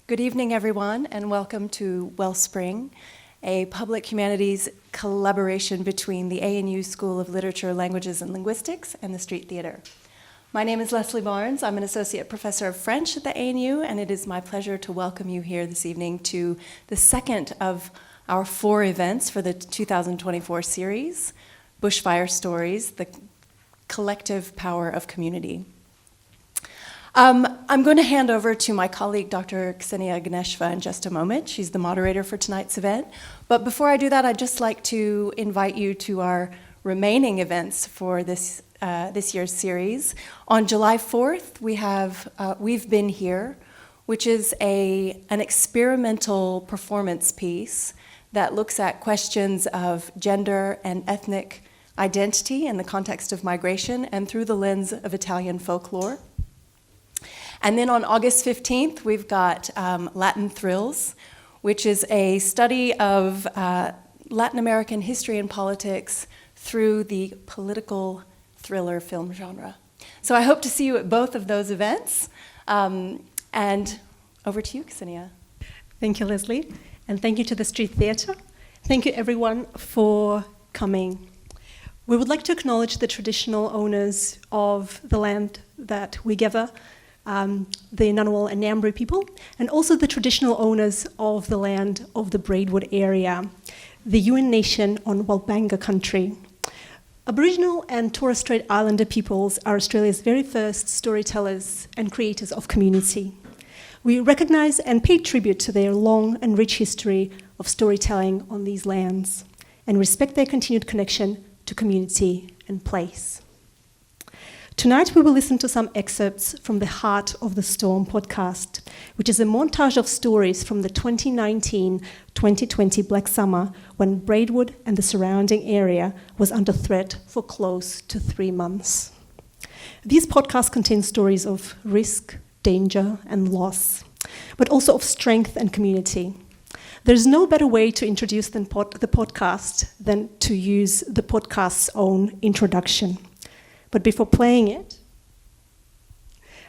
Good evening, everyone, and welcome to Wellspring, a public humanities collaboration between the ANU School of Literature, Languages and Linguistics and the Street Theatre. My name is Leslie Barnes. I'm an associate professor of French at the ANU, and it is my pleasure to welcome you here this evening to the second of our 4 events for the 2024 series, Bushfire Stories, the collective power of community. I'm going to hand over to my colleague, Dr. Ksenia Gnevsheva, in just a moment. She's the moderator for tonight's event. But before I do that, I'd just like to invite you to our remaining events for this year's series. On July 4th, we have We've Been Here, which is an experimental performance piece that looks at questions of gender and ethnic identity in the context of migration and through the lens of Italian folklore. And then on August 15th, we've got Latin Thrills, which is a study of Latin American history and politics through the political thriller film genre. So I hope to see you at both of those events. And over to you, Ksenia. Thank you, Leslie. And thank you to the Street Theatre. Thank you, everyone, for coming. We would like to acknowledge the traditional owners of the land that we gather, the Ngunnawal and Ngambri people, and also the traditional owners of the land of the Braidwood area, the Yuin Nation on Walbanga country. Aboriginal and Torres Strait Islander peoples are Australia's very first storytellers and creators of community. We recognise and pay tribute to their long and rich history of storytelling on these lands and respect their continued connection to community and place. Tonight we will listen to some excerpts from the Heart of the Storm podcast, which is a montage of stories from the 2019-2020 Black Summer when Braidwood and the surrounding area was under threat for close to 3 months. These podcasts contain stories of risk, danger and loss, but also of strength and community. There's no better way to introduce the podcast than to use the podcast's own introduction. But before playing it,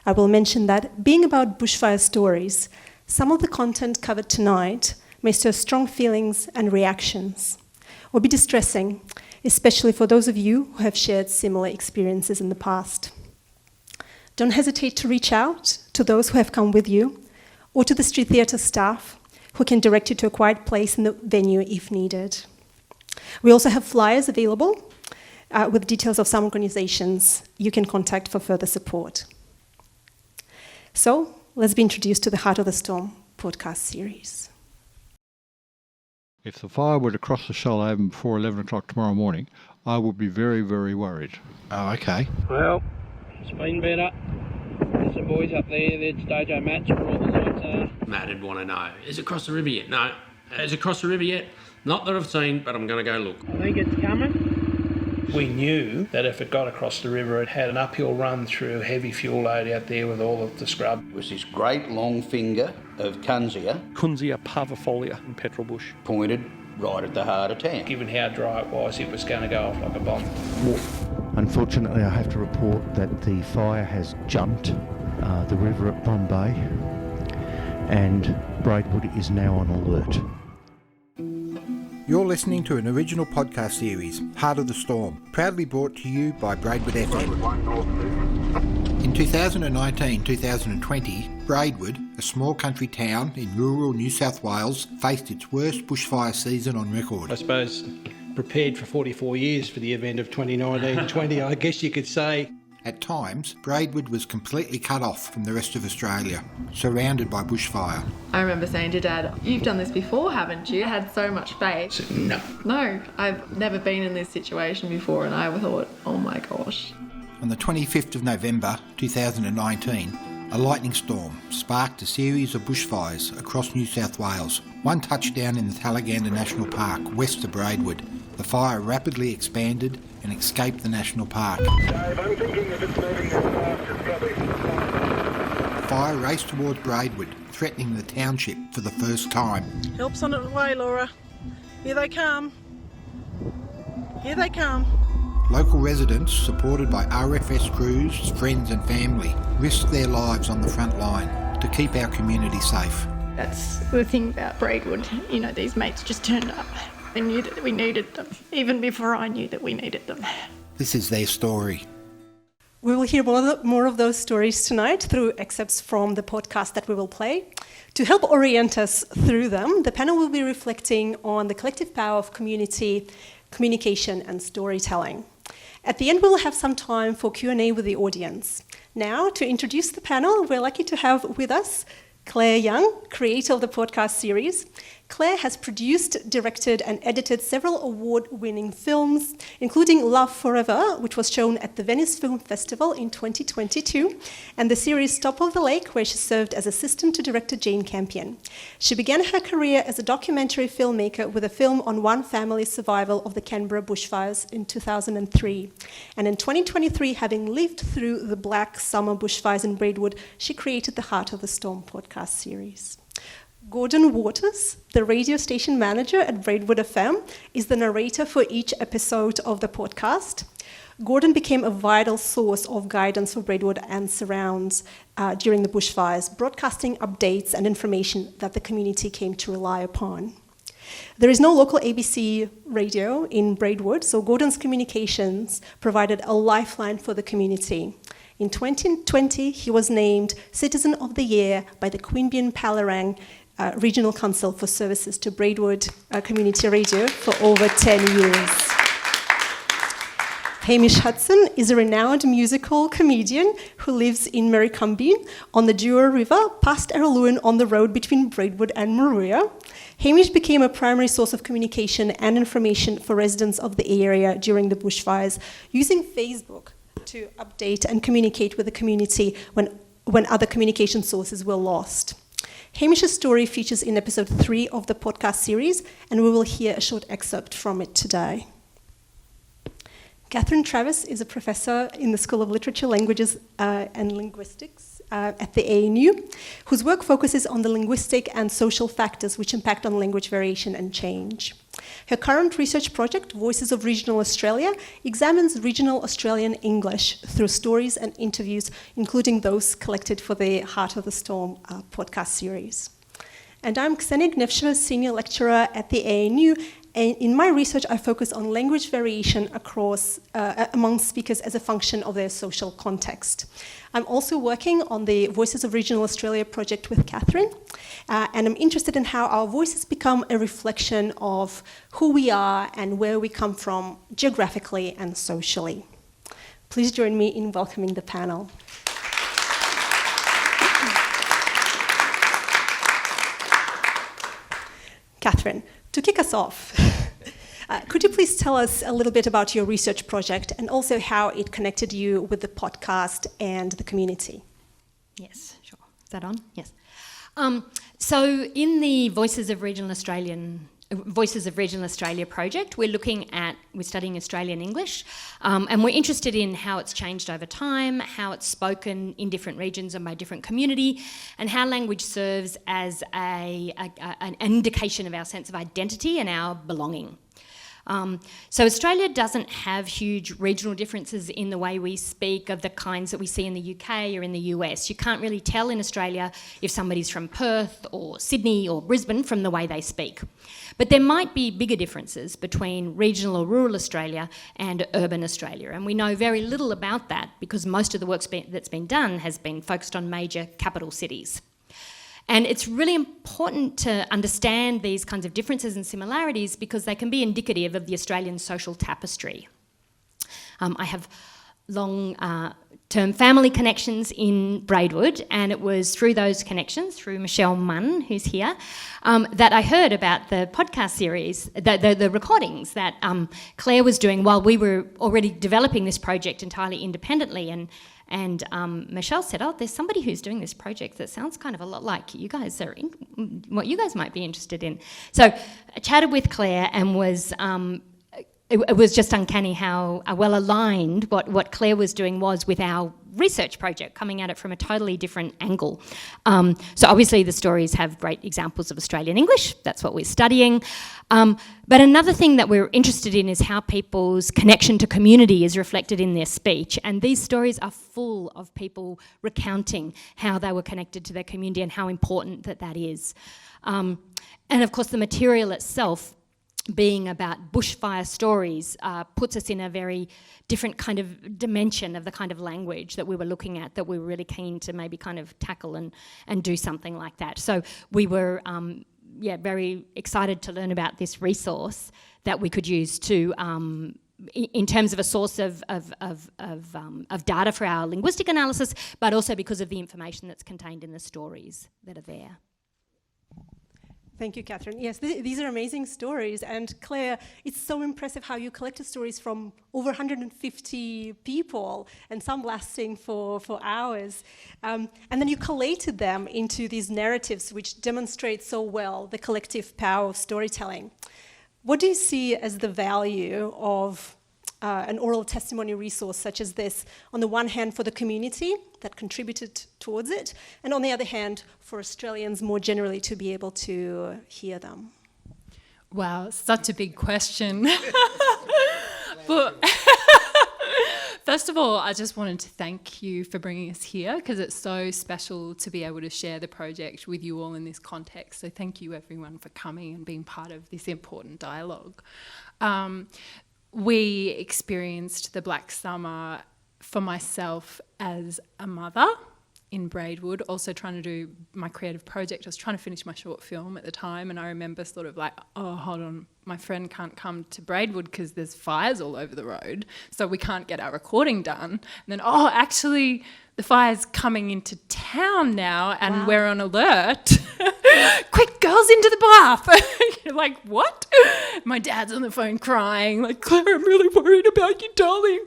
I will mention that being about bushfire stories, some of the content covered tonight may stir strong feelings and reactions, or be distressing, especially for those of you who have shared similar experiences in the past. Don't hesitate to reach out to those who have come with you, or to the Street Theatre staff, who can direct you to a quiet place in the venue if needed. We also have flyers available with details of some organisations you can contact for further support. So, let's be introduced to the Heart of the Storm podcast series. If the fire were to cross the Shoalhaven before 11 o'clock tomorrow morning, I would be very, very worried. Oh, okay. Well, it's been better. There's some boys up there, there's Dojo Match, where all the lights are. Matt would want to know, is it crossed the river yet? No. Is it crossed the river yet? Not that I've seen, but I'm going to go look. I think it's coming. We knew that if it got across the river, it had an uphill run through heavy fuel load out there with all of the scrub. It was this great long finger of Kunzea parvifolia in petrol bush, pointed right at the heart of town. Given how dry it was going to go off like a bomb. Unfortunately, I have to report that the fire has jumped the river at Bombay, and Braidwood is now on alert. You're listening to an original podcast series, Heart of the Storm, proudly brought to you by Braidwood FM. In 2019-2020, Braidwood, a small country town in rural New South Wales, faced its worst bushfire season on record. I suppose prepared for 44 years for the event of 2019-20, I guess you could say. At times, Braidwood was completely cut off from the rest of Australia, surrounded by bushfire. I remember saying to Dad, "You've done this before, haven't you?" I had so much faith. I said, no. No, I've never been in this situation before, and I thought, oh my gosh. On the 25th of November 2019, a lightning storm sparked a series of bushfires across New South Wales. One touched down in the Tallaganda National Park, west of Braidwood. The fire rapidly expanded and escaped the national park. Dave, I'm thinking if it's moving this fast, it's probably... The fire raced towards Braidwood, threatening the township for the first time. Help's on its way, Laura. Here they come. Here they come. Local residents, supported by RFS crews, friends and family, risked their lives on the front line to keep our community safe. That's the thing about Braidwood. You know, these mates just turned up. They knew that we needed them, even before I knew that we needed them. This is their story. We will hear more of those stories tonight through excerpts from the podcast that we will play. To help orient us through them, the panel will be reflecting on the collective power of community, communication and storytelling. At the end, we will have some time for Q&A with the audience. Now, to introduce the panel, we're lucky to have with us Clare Young, creator of the podcast series. Clare has produced, directed, and edited several award-winning films, including Love Forever, which was shown at the Venice Film Festival in 2022, and the series Top of the Lake, where she served as assistant to director Jane Campion. She began her career as a documentary filmmaker with a film on one family's survival of the Canberra bushfires in 2003. And in 2023, having lived through the Black Summer bushfires in Braidwood, she created the Heart of the Storm podcast series. Gordon Waters, the radio station manager at Braidwood FM, is the narrator for each episode of the podcast. Gordon became a vital source of guidance for Braidwood and surrounds during the bushfires, broadcasting updates and information that the community came to rely upon. There is no local ABC radio in Braidwood, so Gordon's communications provided a lifeline for the community. In 2020, he was named Citizen of the Year by the Queanbeyan-Palerang Regional Council for services to Braidwood Community Radio for over 10 years. Hamish Hudson is a renowned musical comedian who lives in Merricumbean on the Dura River, past Araluen on the road between Braidwood and Moruya. Hamish became a primary source of communication and information for residents of the area during the bushfires, using Facebook to update and communicate with the community when other communication sources were lost. Hamish's story features in episode 3 of the podcast series, and we will hear a short excerpt from it today. Catherine Travis is a professor in the School of Literature, Languages and Linguistics at the ANU, whose work focuses on the linguistic and social factors which impact on language variation and change. Her current research project, Voices of Regional Australia, examines regional Australian English through stories and interviews, including those collected for the Heart of the Storm podcast series. And I'm Ksenia Gnevsheva, Senior Lecturer at the ANU, and in my research I focus on language variation among speakers as a function of their social context. I'm also working on the Voices of Regional Australia project with Catherine, and I'm interested in how our voices become a reflection of who we are and where we come from geographically and socially. Please join me in welcoming the panel. Catherine, to kick us off, could you please tell us a little bit about your research project and also how it connected you with the podcast and the community? Yes, sure. Is that on? Yes. So in the Voices of Regional Australia project, we're studying Australian English, and we're interested in how it's changed over time, how it's spoken in different regions and by different community, and how language serves as an indication of our sense of identity and our belonging. So Australia doesn't have huge regional differences in the way we speak of the kinds that we see in the UK or in the US. You can't really tell in Australia if somebody's from Perth or Sydney or Brisbane from the way they speak. But there might be bigger differences between regional or rural Australia and urban Australia, and we know very little about that because most of the work that's been done has been focused on major capital cities. And it's really important to understand these kinds of differences and similarities because they can be indicative of the Australian social tapestry. I have long-term family connections in Braidwood, and it was through those connections, through Michelle Munn, who's here, that I heard about the podcast series, the recordings that Clare was doing while we were already developing this project entirely independently. And Michelle said, there's somebody who's doing this project that sounds kind of a lot like you guys what you guys might be interested in. So I chatted with Clare and was it was just uncanny how well aligned what Claire was doing was with our research project, coming at it from a totally different angle. So obviously the stories have great examples of Australian English. That's what we're studying. But another thing that we're interested in is how people's connection to community is reflected in their speech. And these stories are full of people recounting how they were connected to their community and how important that is. And of course the material itself, being about bushfire stories, puts us in a very different kind of dimension of the kind of language that we were looking at, that we were really keen to maybe kind of tackle and do something like that. So we were very excited to learn about this resource that we could use to in terms of a source of data for our linguistic analysis, but also because of the information that's contained in the stories that are there. Thank you, Catherine. Yes, these are amazing stories. And Claire, it's so impressive how you collected stories from over 150 people, and some lasting for hours. And then you collated them into these narratives which demonstrate so well the collective power of storytelling. What do you see as the value of an oral testimony resource such as this, on the one hand for the community that contributed towards it, and on the other hand for Australians more generally to be able to hear them? Wow, such a big question. But first of all, I just wanted to thank you for bringing us here, because it's so special to be able to share the project with you all in this context. So thank you everyone for coming and being part of this important dialogue. We experienced the Black Summer for myself as a mother in Braidwood, also trying to do my creative project. I was trying to finish my short film at the time, and I remember sort of like, oh, hold on, my friend can't come to Braidwood because there's fires all over the road, so we can't get our recording done. And then, oh, actually, the fire's coming into town now, and we're on alert. Quick, girls into the bath. You're like, what? My dad's on the phone crying, like, Claire, I'm really worried about you, darling.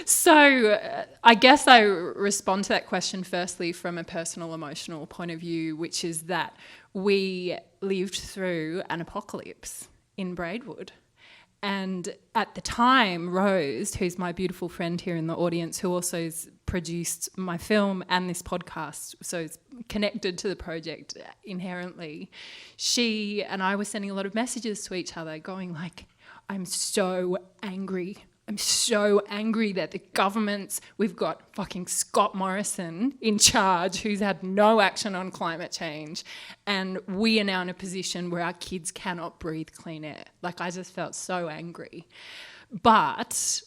So I guess I respond to that question firstly from a personal, emotional point of view, which is that we lived through an apocalypse in Braidwood. And at the time, Rose, who's my beautiful friend here in the audience, who also has produced my film and this podcast, so is connected to the project inherently, she and I were sending a lot of messages to each other going like, I'm so angry. I'm so angry that the governments, we've got fucking Scott Morrison in charge, who's had no action on climate change, and we are now in a position where our kids cannot breathe clean air. Like, I just felt so angry. But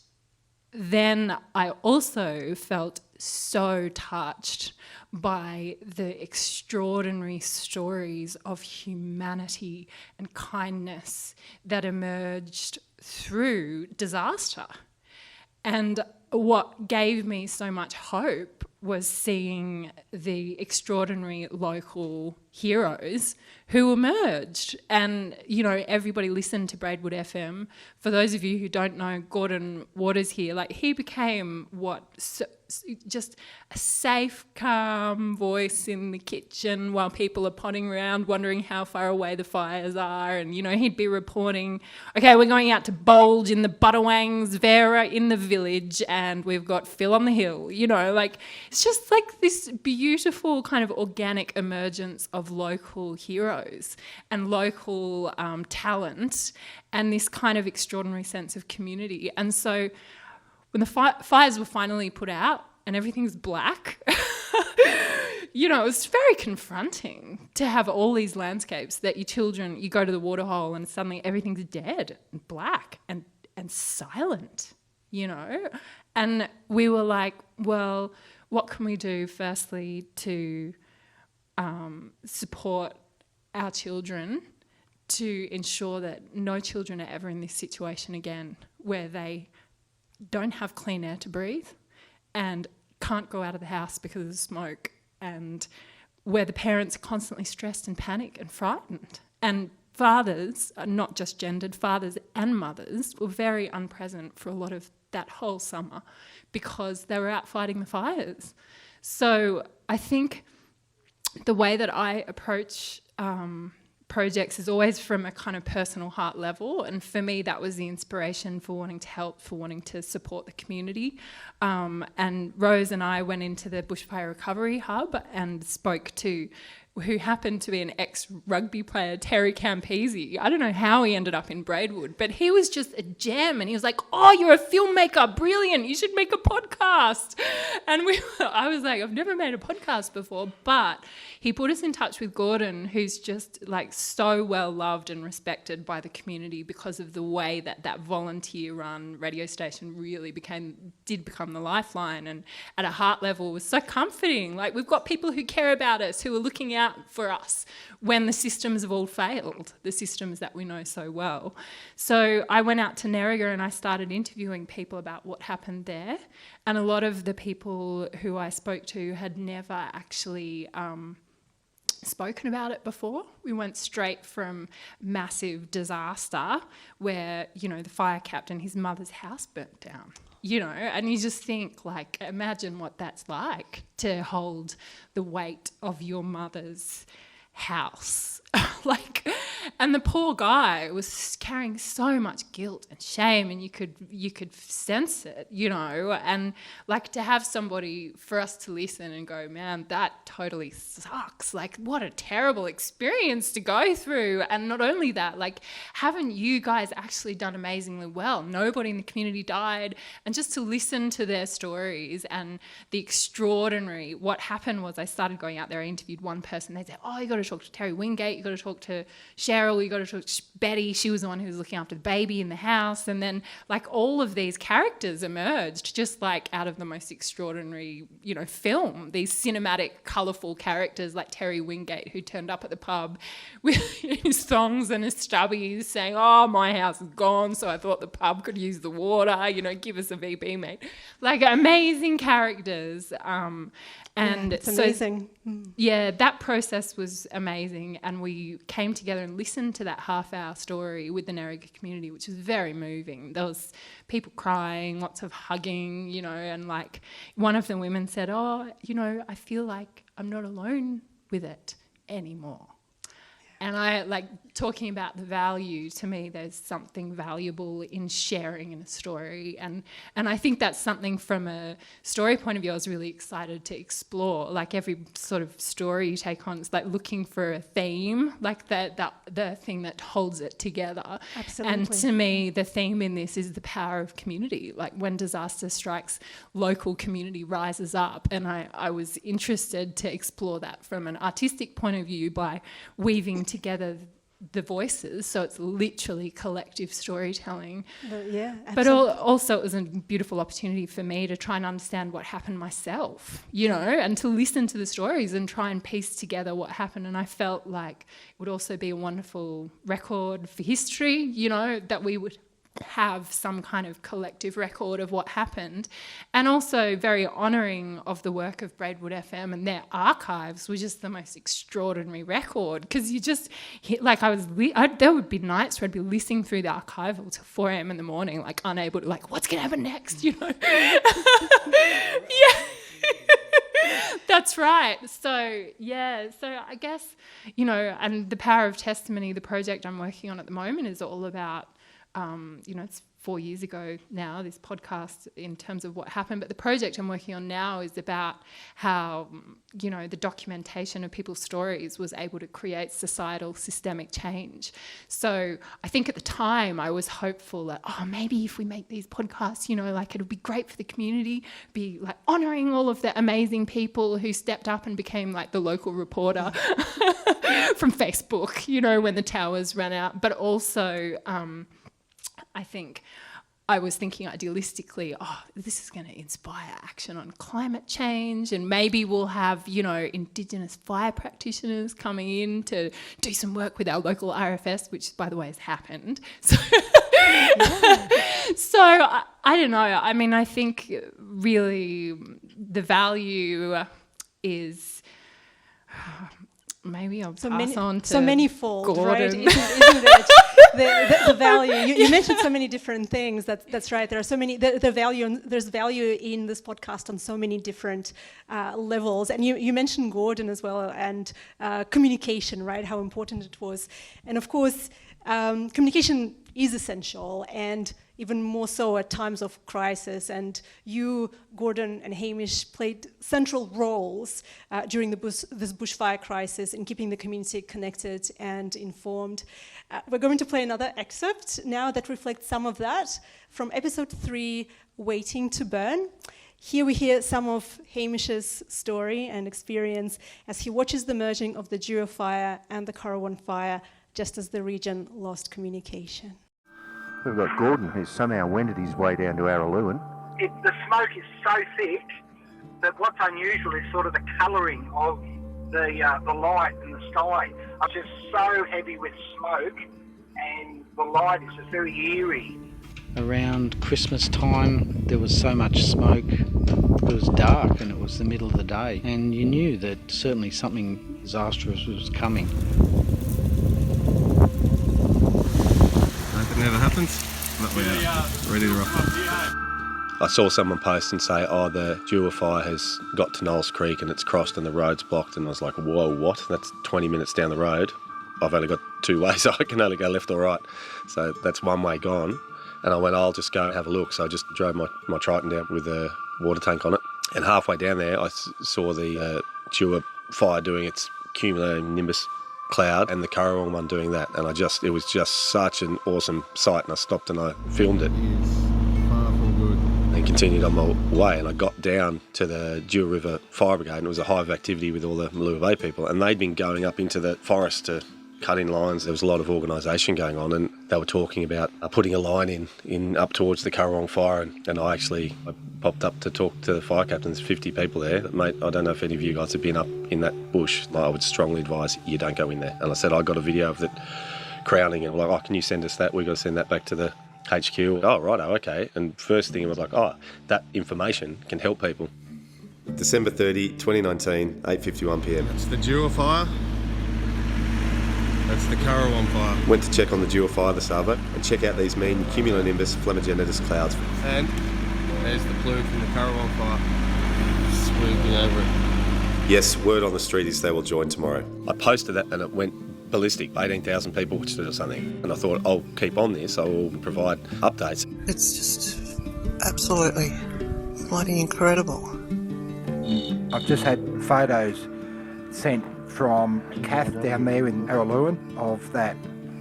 then I also felt so touched by the extraordinary stories of humanity and kindness that emerged through disaster. And what gave me so much hope was seeing the extraordinary local heroes who emerged. And, you know, everybody listened to Braidwood FM. For those of you who don't know, Gordon Waters here, like, he became just a safe, calm voice in the kitchen while people are potting around wondering how far away the fires are. And, you know, he'd be reporting, okay, we're going out to Bulge in the Buttawangs, Vera in the village, and we've got Phil on the hill. You know, like, it's just like this beautiful kind of organic emergence of local heroes and local talent and this kind of extraordinary sense of community. And so when the fires were finally put out and everything's black, you know, it was very confronting to have all these landscapes that your children, you go to the waterhole and suddenly everything's dead and black and silent, you know? And we were like, well, what can we do firstly to support our children to ensure that no children are ever in this situation again where they don't have clean air to breathe and can't go out of the house because of the smoke, and where the parents are constantly stressed and panicked and frightened. And fathers, not just gendered, fathers and mothers were very unpresent for a lot of that whole summer because they were out fighting the fires. So I think the way that I approach projects is always from a kind of personal heart level, and for me that was the inspiration for wanting to help, for wanting to support the community. And Rose and I went into the Bushfire Recovery Hub and spoke to who happened to be an ex-rugby player, Terry Campese. I don't know how he ended up in Braidwood, but he was just a gem, and he was like, oh, you're a filmmaker, brilliant, you should make a podcast. And I was like, I've never made a podcast before, but he put us in touch with Gordon, who's just like so well loved and respected by the community because of the way that volunteer-run radio station really did become the lifeline, and at a heart level was so comforting. Like, we've got people who care about us, who are looking out for us when the systems have all failed, the systems that we know so well. So I went out to Nerriga and I started interviewing people about what happened there, and a lot of the people who I spoke to had never actually spoken about it before. We went straight from massive disaster where, you know, the fire captain, his mother's house burnt down. You know, and you just think, like, imagine what that's like to hold the weight of your mother's house. Like, and the poor guy was carrying so much guilt and shame, and you could sense it, you know, and like to have somebody for us to listen and go, man, that totally sucks. Like, what a terrible experience to go through. And not only that, like, haven't you guys actually done amazingly well? Nobody in the community died. And just to listen to their stories and the extraordinary, what happened was I started going out there, I interviewed one person, they said, oh, you got to talk to Terry Wingate, you got to talk to Cheryl, you got to talk to Betty, she was the one who was looking after the baby in the house. And then like all of these characters emerged just like out of the most extraordinary, you know, film, these cinematic, colourful characters like Terry Wingate, who turned up at the pub with his thongs and his stubbies saying, oh, my house is gone, so I thought the pub could use the water, you know, give us a VB, mate. Like, amazing characters. And it's so, amazing. yeah, that process was amazing, and we came together and listened to that half-hour story with the Nerriga community, which was very moving. There was people crying, lots of hugging, you know, and like one of the women said, oh, you know, I feel like I'm not alone with it anymore. And I like talking about the value. To me, there's something valuable in sharing in a story, and I think that's something from a story point of view I was really excited to explore. Like every sort of story you take on, it's like looking for a theme, like the thing that holds it together. Absolutely. And to me, the theme in this is the power of community. Like when disaster strikes, local community rises up, and I was interested to explore that from an artistic point of view by weaving together the voices, so it's literally collective storytelling. Yeah, but also it was a beautiful opportunity for me to try and understand what happened myself, you know, and to listen to the stories and try and piece together what happened. And I felt like it would also be a wonderful record for history, you know, that we would have some kind of collective record of what happened, and also very honouring of the work of Braidwood FM, and their archives were just the most extraordinary record, because you just like there would be nights where I'd be listening through the archival till 4 a.m. in the morning, like unable to, like, what's going to happen next, you know. Yeah. That's right. So, yeah, so I guess, you know, and the power of testimony, the project I'm working on at the moment is all about, you know, it's 4 years ago now, this podcast, in terms of what happened, but the project I'm working on now is about how, you know, the documentation of people's stories was able to create societal systemic change. So I think at the time I was hopeful that, oh, maybe if we make these podcasts, you know, like it'll be great for the community, be like honouring all of the amazing people who stepped up and became like the local reporter from Facebook, you know, when the towers ran out, but also I think I was thinking idealistically, oh, this is going to inspire action on climate change, and maybe we'll have, you know, Indigenous fire practitioners coming in to do some work with our local RFS, which, by the way, has happened. So, so I don't know. I mean, I think really the value is... Maybe I'll pass on to so manifold, Gordon. right? Isn't it? the value. You mentioned so many different things. That's right. There are so many. There's value in this podcast on so many different levels. And you mentioned Gordon as well, and communication, right? How important it was. And of course, communication is essential, and even more so at times of crisis. And you, Gordon and Hamish, played central roles during this bushfire crisis in keeping the community connected and informed. We're going to play another excerpt now that reflects some of that from episode 3, Waiting to Burn. Here we hear some of Hamish's story and experience as he watches the merging of the Jura fire and the Currowan fire just as the region lost communication. We've got Gordon, who's somehow wended his way down to Araluen. The smoke is so thick that what's unusual is sort of the colouring of the light in the sky. It's just so heavy with smoke, and the light is just very eerie. Around Christmas time, there was so much smoke. It was dark and it was the middle of the day, and you knew that certainly something disastrous was coming. If it never happens, but we're ready to rock. I saw someone post and say, the Jura fire has got to Knowles Creek and it's crossed and the road's blocked, and I was like, whoa, what? That's 20 minutes down the road. I've only got 2 ways, so I can only go left or right. So that's one way gone. And I went, I'll just go and have a look. So I just drove my Triton down with a water tank on it. And halfway down there, I saw the Jura fire doing its cumulonimbus cloud and the Currowan one doing that. And it was just such an awesome sight. And I stopped and I filmed it. And continued on my way. And I got down to the Jura River Fire Brigade, and it was a hive activity with all the Malua Bay people. And they'd been going up into the forest to cut in lines. There was a lot of organisation going on, and they were talking about putting a line in up towards the Currowan fire, and I popped up to talk to the fire captain. There's 50 people there. Mate, I don't know if any of you guys have been up in that bush. I would strongly advise you don't go in there. And I said, I got a video of it crowning, and I'm like, can you send us that? We've got to send that back to the HQ. Oh, righto, okay. And first thing I was like, that information can help people. December 30, 2019, 8:51pm. It's the Jura fire. That's the Currowan fire. Went to check on the Jura fire this Arvo and check out these mean cumulonimbus flammagenitus clouds. And there's the plume from the Currowan fire swooping over it. Yes, word on the street is they will join tomorrow. I posted that and it went ballistic. 18,000 people watched it or something. And I thought, I'll keep on this. I will provide updates. It's just absolutely bloody incredible. I've just had photos sent from Kath down there in Araluen of that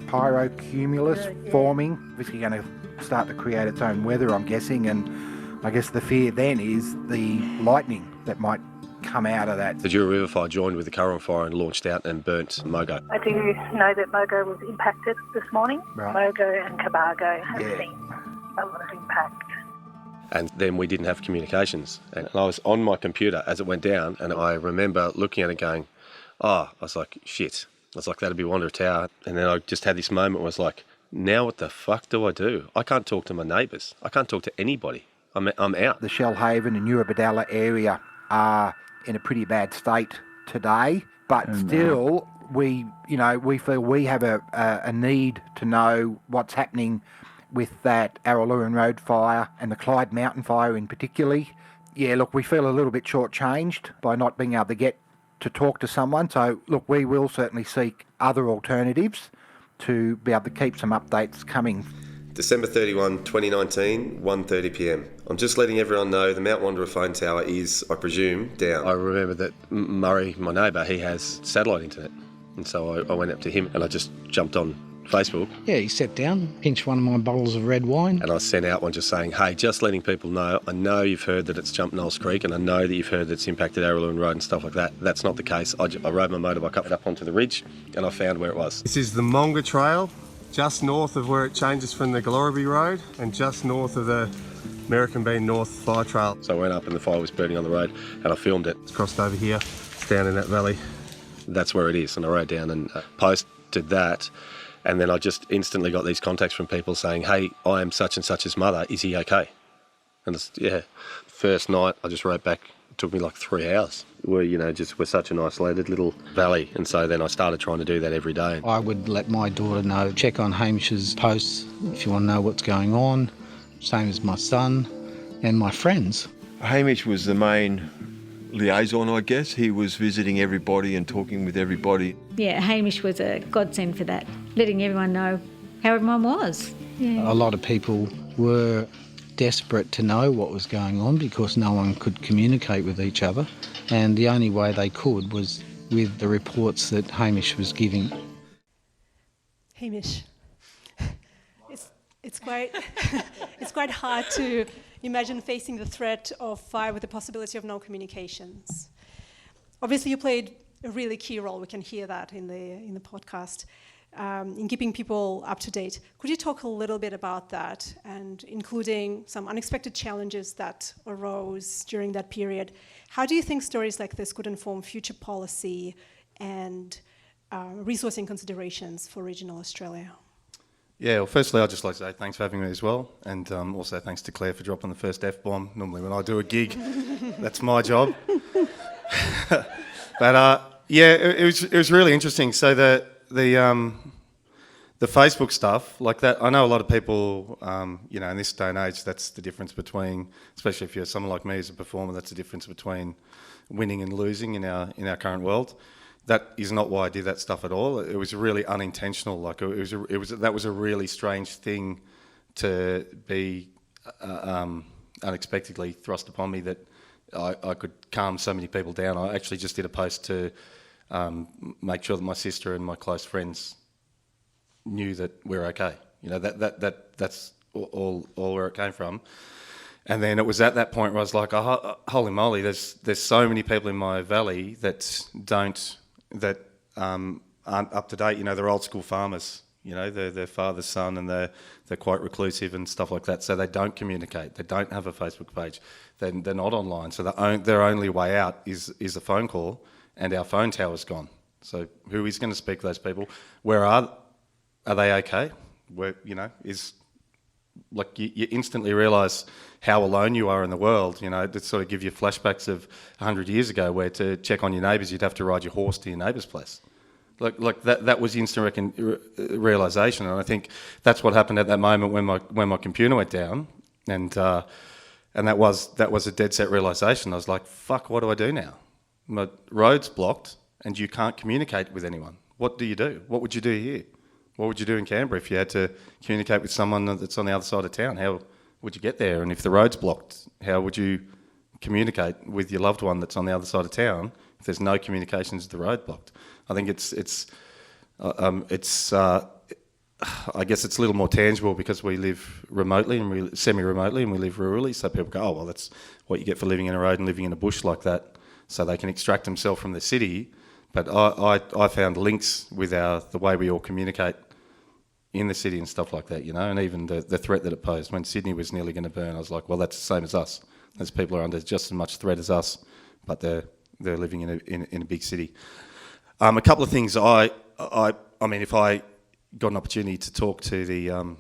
pyrocumulus forming. Obviously going to start to create its own weather, I'm guessing, and I guess the fear then is the lightning that might come out of that. The Jura River fire joined with the Currowan fire and launched out and burnt Mogo. I do know that Mogo was impacted this morning. Right. Mogo and Cabargo have seen a lot of impact. And then we didn't have communications. And I was on my computer as it went down, and I remember looking at it going, I was like, shit. I was like, that'd be Wanderer Tower. And then I just had this moment where I was like, now what the fuck do I do? I can't talk to my neighbours. I can't talk to anybody. I'm out. The Shellhaven and Urabadalla area are in a pretty bad state today, but still we feel we have a need to know what's happening with that Araluen Road fire and the Clyde Mountain fire in particular. Yeah, look, we feel a little bit shortchanged by not being able to get to talk to someone. So, look, we will certainly seek other alternatives to be able to keep some updates coming. December 31, 2019, 1:30pm. I'm just letting everyone know the Mount Wanderer phone tower is, I presume, down. I remember that Murray, my neighbour, he has satellite internet. And so I went up to him and I just jumped on Facebook. Yeah, he sat down, pinched one of my bottles of red wine. And I sent out one just saying, hey, just letting people know, I know you've heard that it's jumped Knowles Creek and I know that you've heard that it's impacted Araluen Road and stuff like that. That's not the case. I rode my motorbike up onto the ridge and I found where it was. This is the Monga Trail, just north of where it changes from the Gloriby Road and just north of the American Bean North Fire Trail. So I went up and the fire was burning on the road and I filmed it. It's crossed over here, it's down in that valley. That's where it is. And I rode down and posted that. And then I just instantly got these contacts from people saying, hey, I am such and such's mother, is he okay? And first night I just wrote back It took me like 3 hours. We're such an isolated little valley, and so then I started trying to do that every day. I would let my daughter know, check on Hamish's posts if you want to know what's going on, same as my son and my friends. Hamish was the main liaison, I guess. He was visiting everybody and talking with everybody. Yeah, Hamish was a godsend for that, letting everyone know how everyone was. Yeah. A lot of people were desperate to know what was going on because no one could communicate with each other, and the only way they could was with the reports that Hamish was giving. Hamish, it's quite it's quite hard to imagine facing the threat of fire with the possibility of no communications. Obviously, you played a really key role. We can hear that in the podcast. In keeping people up to date. Could you talk a little bit about that, and including some unexpected challenges that arose during that period? How do you think stories like this could inform future policy and resourcing considerations for regional Australia? Yeah, well, firstly, I'd just like to say thanks for having me as well, and also thanks to Claire for dropping the first F-bomb. Normally when I do a gig, that's my job. But it was really interesting. So the Facebook stuff, like that, I know a lot of people, in this day and age, that's the difference between, especially if you're someone like me as a performer, that's the difference between winning and losing in our current world. That is not why I did that stuff at all. It was really unintentional. Like that was a really strange thing to be unexpectedly thrust upon me, that I could calm so many people down. I actually just did a post to make sure that my sister and my close friends knew that we're okay. That's all where it came from. And then it was at that point where I was like, oh, holy moly, there's so many people in my valley that aren't up to date. They're old school farmers. They're father's son, and they're quite reclusive and stuff like that. So they don't communicate. They don't have a Facebook page. They're not online. So their only way out is a phone call. And our phone tower's gone. So who is going to speak to those people? Where are they okay? You instantly realise how alone you are in the world. It sort of give you flashbacks of 100 years ago, where to check on your neighbours you'd have to ride your horse to your neighbour's place. Like that was instant realisation, and I think that's what happened at that moment when my computer went down, and that was a dead set realisation. I was like, fuck, what do I do now? My road's blocked and you can't communicate with anyone. What do you do? What would you do here? What would you do in Canberra if you had to communicate with someone that's on the other side of town? How would you get there? And if the road's blocked, how would you communicate with your loved one that's on the other side of town if there's no communications, the road blocked? I think I guess it's a little more tangible because we live remotely and semi-remotely, and we live rurally. So people go, oh, well, that's what you get for living in a road and living in a bush like that. So they can extract themselves from the city. But I found links with the way we all communicate in the city and stuff like that, and even the threat that it posed. When Sydney was nearly going to burn, I was like, well, that's the same as us. Those people are under just as much threat as us, but they're living in a big city. A couple of things I mean, if I got an opportunity to talk to the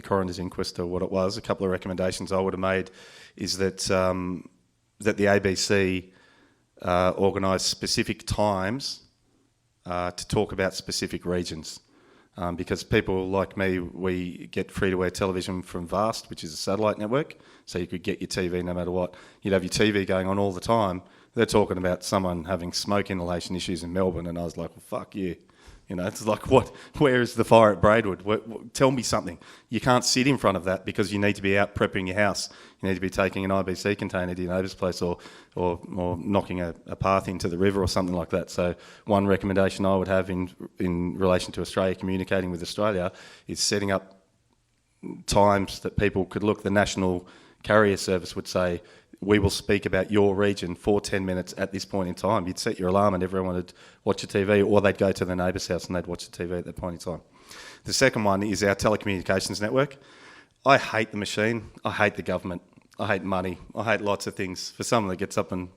coroner's inquest or what it was, a couple of recommendations I would have made is that the ABC organise specific times to talk about specific regions. Because people like me, we get free-to-air television from Vast, which is a satellite network, so you could get your TV no matter what. You'd have your TV going on all the time. They're talking about someone having smoke inhalation issues in Melbourne, and I was like, well, fuck you. It's like, where is the fire at Braidwood? Tell me something. You can't sit in front of that because you need to be out prepping your house. You need to be taking an IBC container to your neighbour's place or knocking a path into the river or something like that. So one recommendation I would have in relation to Australia, communicating with Australia, is setting up times that people could look. The National Carrier Service would say, we will speak about your region for 10 minutes at this point in time. You'd set your alarm and everyone would watch your TV, or they'd go to their neighbour's house and they'd watch the TV at that point in time. The second one is our telecommunications network. I hate the machine. I hate the government. I hate money. I hate lots of things. For someone that gets up and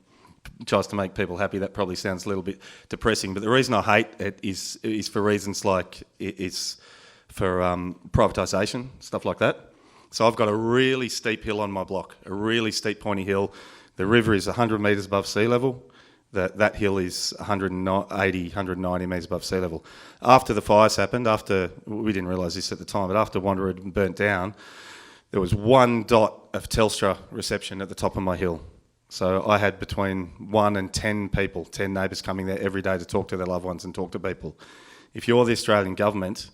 tries to make people happy, that probably sounds a little bit depressing. But the reason I hate it is for reasons like it's for privatisation, stuff like that. So I've got a really steep hill on my block, a really steep pointy hill. The river is 100 metres above sea level. That hill is 180, 190 metres above sea level. After the fires happened, we didn't realise this at the time, but after Wanderer had burnt down, there was one dot of Telstra reception at the top of my hill. So I had between 1 and 10 people, 10 neighbours coming there every day to talk to their loved ones and talk to people. If you're the Australian government,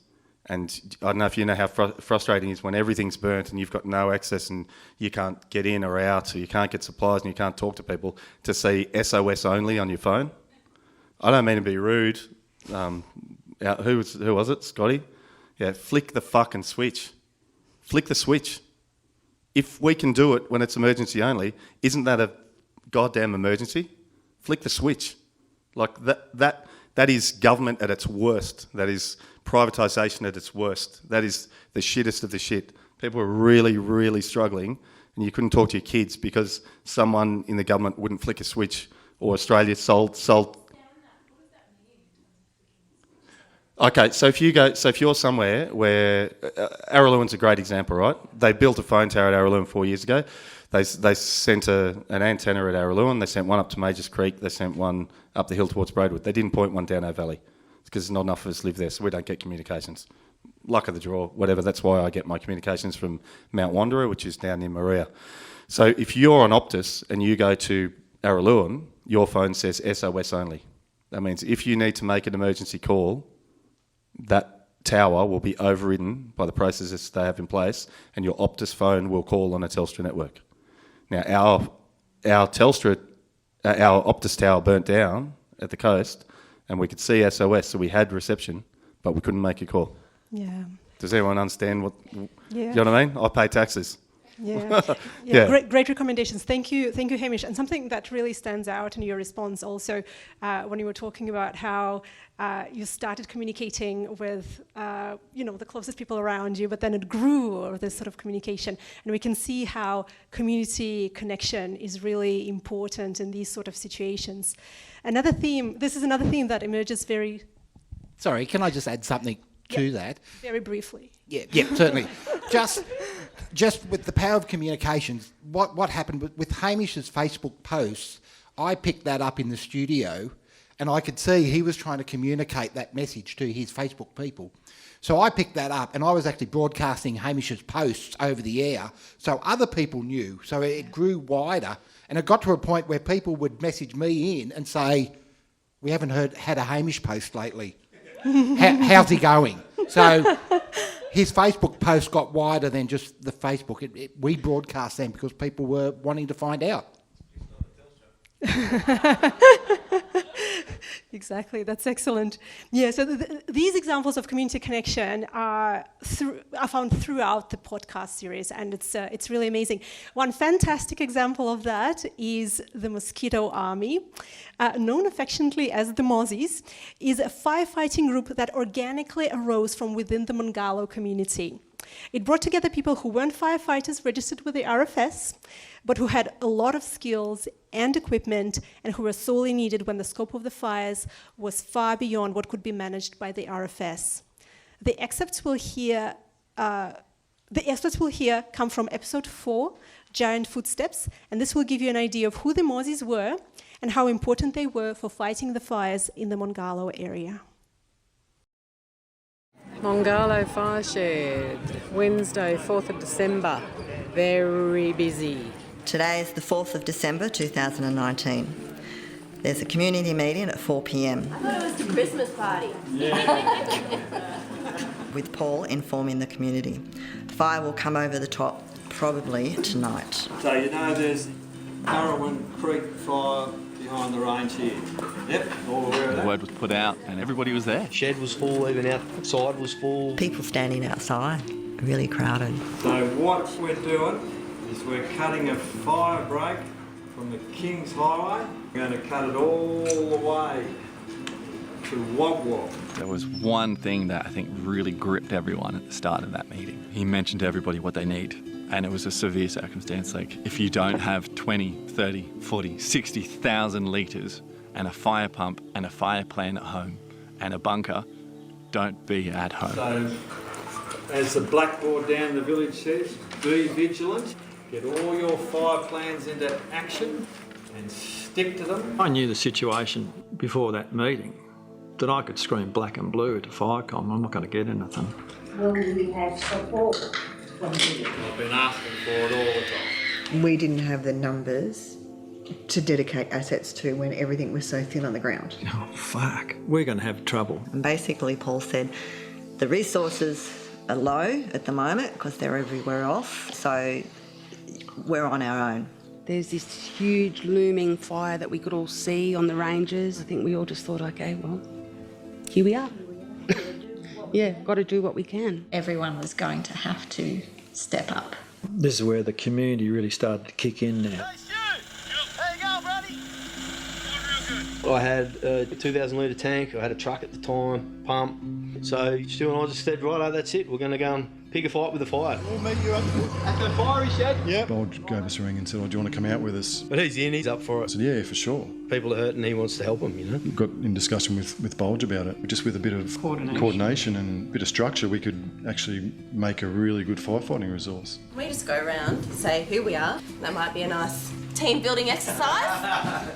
and I don't know if you know how frustrating it is when everything's burnt and you've got no access and you can't get in or out, or you can't get supplies and you can't talk to people, to see SOS only on your phone. I don't mean to be rude. Who was it? Scotty? Yeah, flick the fucking switch. Flick the switch. If we can do it when it's emergency only, isn't that a goddamn emergency? Flick the switch. Like that is government at its worst. That is privatisation at its worst. That is the shittest of the shit. People were really, really struggling, and you couldn't talk to your kids because someone in the government wouldn't flick a switch, or Australia sold. Okay, so if you're somewhere where Araluen a great example, right? They built a phone tower at Araluen 4 years ago. They sent an antenna at Araluen. They sent one up to Majors Creek. They sent one up the hill towards Braidwood. They didn't point one down our valley because not enough of us live there, so we don't get communications. Luck of the draw, whatever. That's why I get my communications from Mount Wanderer, which is down near Maria. So if you're on Optus and you go to Araluen, your phone says SOS only. That means if you need to make an emergency call, that tower will be overridden by the processes they have in place, and your Optus phone will call on a Telstra network. Now, our Optus tower burnt down at the coast, and we could see SOS, so we had reception, but we couldn't make a call. Yeah. Does everyone understand what? Yeah. You know what I mean? I pay taxes. Yeah. Yeah. Great recommendations. Thank you, Hamish. And something that really stands out in your response also, when you were talking about how you started communicating with, the closest people around you, but then it grew, or this sort of communication. And we can see how community connection is really important in these sort of situations. This is another theme that emerges very... Sorry, can I just add something to that? Very briefly. Yeah, certainly. Just with the power of communications, what happened with Hamish's Facebook posts, I picked that up in the studio, and I could see he was trying to communicate that message to his Facebook people. So I picked that up, and I was actually broadcasting Hamish's posts over the air, so other people knew. So it grew wider, and it got to a point where people would message me in and say, "We haven't had a Hamish post lately. How's he going?" So his Facebook post got wider than just the Facebook. We broadcast them because people were wanting to find out. Exactly, that's excellent. Yeah, so these examples of community connection are found throughout the podcast series, and it's really amazing. One fantastic example of that is the Mosquito Army, known affectionately as the Mozzies, is a firefighting group that organically arose from within the Mongalo community. It brought together people who weren't firefighters registered with the RFS, but who had a lot of skills and equipment, and who were sorely needed when the scope of the fires was far beyond what could be managed by the RFS. The excerpts we'll hear come from episode 4, Giant Footsteps, and this will give you an idea of who the Mozzies were and how important they were for fighting the fires in the Mongalo area. Mongalo Fire Shed, Wednesday, 4th of December. Very busy. Today is the 4th of December 2019. There's a community meeting at 4 p.m. I thought it was the Christmas party. with Paul informing the community. Fire will come over the top probably tonight. So there's Araluen Creek fire behind the range here. Yep, all aware of that. The word was put out and everybody was there. Shed was full, even outside was full. People standing outside, really crowded. So what we're doing is we're cutting a fire break from the King's Highway. We're going to cut it all the way to Wagwag. There was one thing that I think really gripped everyone at the start of that meeting. He mentioned to everybody what they need. And it was a severe circumstance. Like, if you don't have 20, 30, 40, 60,000 litres and a fire pump and a fire plan at home and a bunker, don't be at home. So, as the blackboard down the village says, Be vigilant, get all your fire plans into action and stick to them. I knew the situation before that meeting, that I could scream black and blue to Firecom. I'm not going to get anything. Will we have support from you? I've been asking for it all the time. We didn't have the numbers to dedicate assets to when everything was so thin on the ground. Oh, fuck. We're going to have trouble. And basically, Paul said, the resources are low at the moment because they're everywhere off, so we're on our own. There's this huge looming fire that we could all see on the ranges. I think we all just thought, okay, well, here we are. Yeah, got to do what we can. Everyone was going to have to step up. This is where the community really started to kick in now. I had a 2,000 litre tank, I had a truck at the time, pump. So Stu and I just said, righto, that's it, we're going to go and pick a fight with the fire. We'll meet you at the fire, he said. Yep. Bulge gave us a ring and said, oh, do you want to come out with us? But he's in, he's up for it. I said, yeah, for sure. People are hurting, he wants to help them, you know. Got in discussion with Bulge about it. Just with a bit of coordination and a bit of structure, we could actually make a really good firefighting resource. We just go around, say who we are. That might be a nice team building exercise.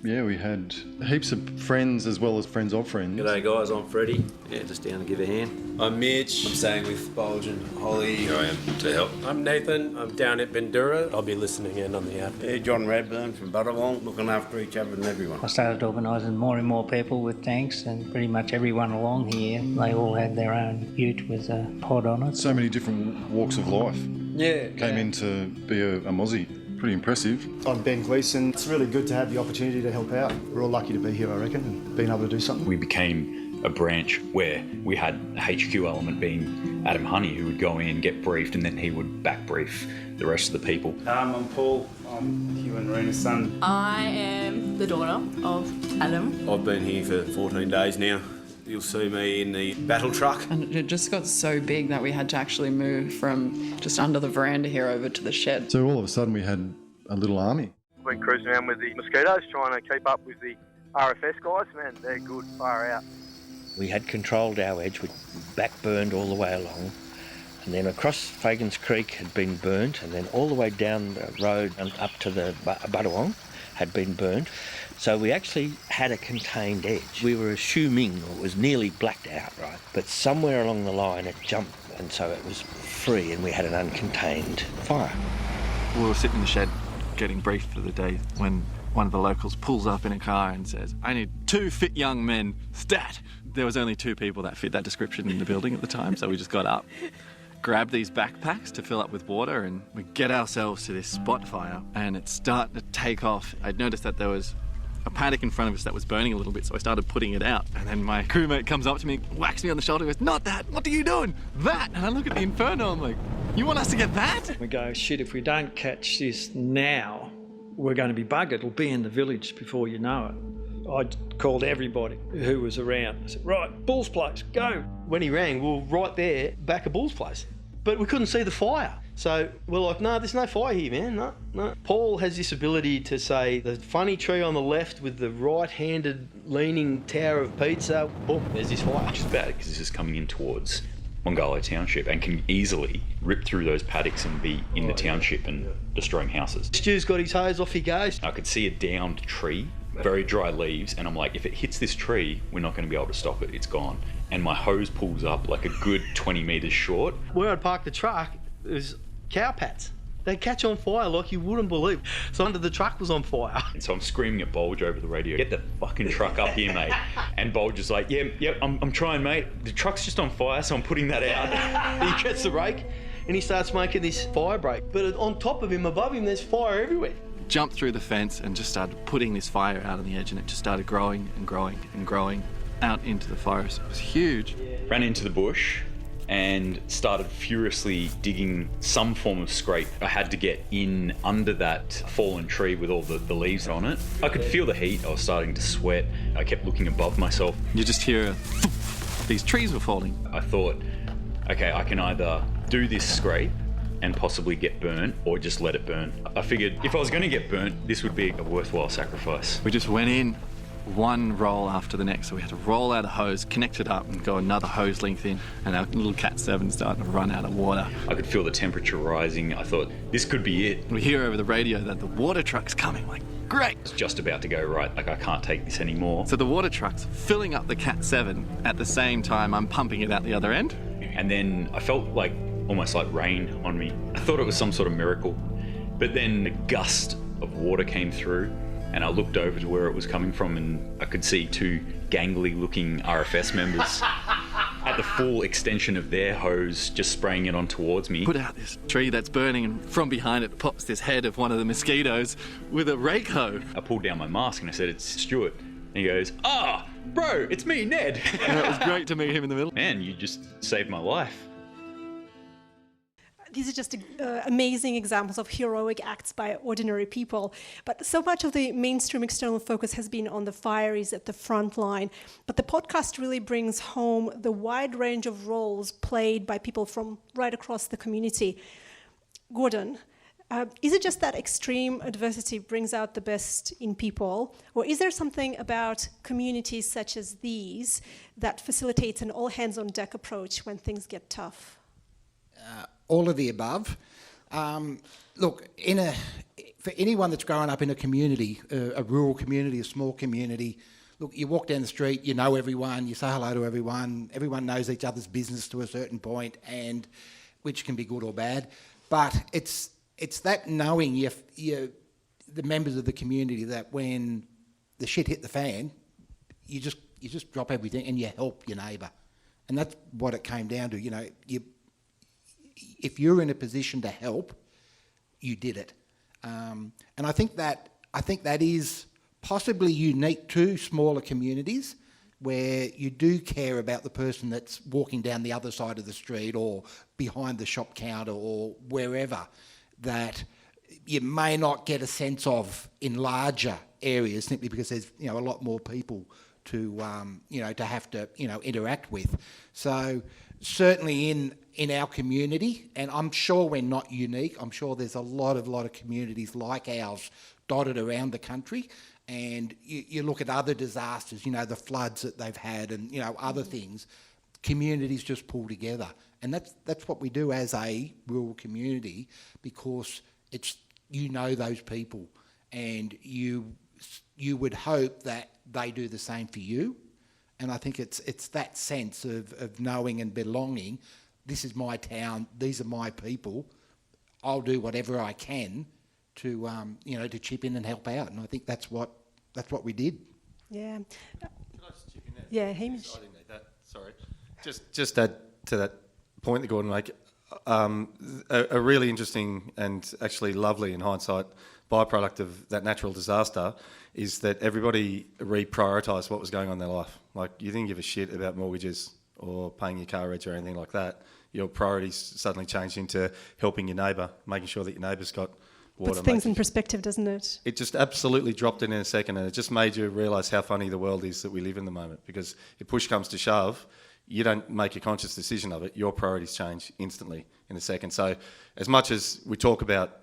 Yeah, we had heaps of friends as well as friends of friends. G'day guys, I'm Freddie. Yeah, just down to give a hand. I'm Mitch. I'm staying with Bulge and Holly. Here I am to help. I'm Nathan. I'm down at Bendura. I'll be listening in on the app. Yeah, John Radburn from Butterwong, looking after each other and everyone. I started organising more and more people with tanks, and pretty much everyone along here, they all had their own ute with a pod on it. So many different walks of life. Yeah. Came in to be a Mozzie. Pretty impressive. I'm Ben Gleeson. It's really good to have the opportunity to help out. We're all lucky to be here, I reckon, and being able to do something. We became a branch where we had a HQ element being Adam Honey, who would go in, get briefed, and then he would back brief the rest of the people. I'm Paul. I'm Hugh and Rena's son. I am the daughter of Adam. I've been here for 14 days now. You'll see me in the battle truck. And it just got so big that we had to actually move from just under the veranda here over to the shed. So all of a sudden we had a little army. I've been cruising around with the mosquitoes trying to keep up with the RFS guys. Man, they're good, far out. We had controlled our edge, we back-burned all the way along, and then across Fagan's Creek had been burnt, and then all the way down the road and up to the Butterwong had been burnt. So we actually had a contained edge. We were assuming it was nearly blacked out, right? But somewhere along the line it jumped, and so it was free, and we had an uncontained fire. We were sitting in the shed getting briefed for the day when one of the locals pulls up in a car and says, I need 2 fit young men, stat. There was only 2 people that fit that description in the building at the time, so we just got up, grabbed these backpacks to fill up with water, and we get ourselves to this spot fire, and it's starting to take off. I'd noticed that there was a paddock in front of us that was burning a little bit, so I started putting it out, and then my crewmate comes up to me, whacks me on the shoulder, and goes, not that, what are you doing? That! And I look at the inferno, I'm like, you want us to get that? We go, shit, if we don't catch this now, we're going to be buggered. It'll be in the village before you know it. I called everybody who was around. I said, right, Bull's place, go. When he rang, we were right there, back of Bull's place. But we couldn't see the fire. So we're like, no, there's no fire here, man, no. Paul has this ability to say, the funny tree on the left with the right-handed leaning tower of pizza, boom, there's this fire. Which is bad because this is coming in towards Mongolo Township and can easily rip through those paddocks and be in the township and destroying houses. Stu's got his hose, off he goes. I could see a downed tree, very dry leaves, and I'm like, if it hits this tree, we're not going to be able to stop it, it's gone. And my hose pulls up like a good 20 metres short. Where I'd parked the truck, there's cow pats. They catch on fire like you wouldn't believe. So under the truck was on fire. And so I'm screaming at Bulge over the radio, get the fucking truck up here, mate. And Bulge is like, yeah, I'm trying, mate. The truck's just on fire, so I'm putting that out. He gets the rake and he starts making this fire break. But on top of him, above him, there's fire everywhere. Jumped through the fence and just started putting this fire out on the edge, and it just started growing and growing and growing out into the forest. It was huge. Ran into the bush and started furiously digging some form of scrape. I had to get in under that fallen tree with all the leaves on it. I could feel the heat. I was starting to sweat. I kept looking above myself. You just hear these trees were falling. I thought, okay, I can either do this scrape and possibly get burnt or just let it burn. I figured if I was going to get burnt, this would be a worthwhile sacrifice. We just went in, one roll after the next. So we had to roll out a hose, connect it up and go another hose length in, and our little Cat 7 starting to run out of water. I could feel the temperature rising. I thought, this could be it. We hear over the radio that the water truck's coming, like, great. It's just about to go, right, like I can't take this anymore. So the water truck's filling up the Cat 7 at the same time I'm pumping it out the other end. And then I felt like almost like rain on me. I thought it was some sort of miracle. But then a gust of water came through and I looked over to where it was coming from and I could see two gangly looking RFS members at the full extension of their hose just spraying it on towards me. Put out this tree that's burning and from behind it pops this head of one of the mosquitoes with a rake hoe. I pulled down my mask and I said, it's Stuart. And he goes, bro, it's me, Ned. And it was great to meet him in the middle. Man, you just saved my life. These are just amazing examples of heroic acts by ordinary people. But so much of the mainstream external focus has been on the fireys at the front line. But the podcast really brings home the wide range of roles played by people from right across the community. Gordon, is it just that extreme adversity brings out the best in people? Or is there something about communities such as these that facilitates an all-hands-on-deck approach when things get tough? All of the above. Look, for anyone that's growing up in a community, a rural community, a small community, look, you walk down the street, you know everyone, you say hello to everyone knows each other's business to a certain point, and which can be good or bad. But it's that knowing the members of the community that when the shit hit the fan, you just drop everything and you help your neighbour, and that's what it came down to. You know, if you're in a position to help, you did it, and I think that is possibly unique to smaller communities where you do care about the person that's walking down the other side of the street or behind the shop counter or wherever, that you may not get a sense of in larger areas simply because there's a lot more people to to have to interact with. So certainly in our community, and I'm sure we're not unique, I'm sure there's a lot of communities like ours dotted around the country, and you look at other disasters, the floods that they've had and other things, communities just pull together, and that's what we do as a rural community, because it's those people, and you would hope that they do the same for you. And I think it's that sense of knowing and belonging. This is my town. These are my people. I'll do whatever I can to to chip in and help out. And I think that's what we did. Yeah. Can I just chip in there? Yeah, Hamish. I didn't need that. Sorry. Just add to that point that Gordon made. A really interesting and actually lovely, in hindsight, byproduct of that natural disaster is that everybody reprioritised what was going on in their life. Like, you didn't give a shit about mortgages or paying your car rent or anything like that. Your priorities suddenly changed into helping your neighbour, making sure that your neighbour's got water. Puts things in perspective, doesn't it? It just absolutely dropped in a second, and it just made you realise how funny the world is that we live in the moment. Because if push comes to shove, you don't make a conscious decision of it. Your priorities change instantly in a second. So as much as we talk about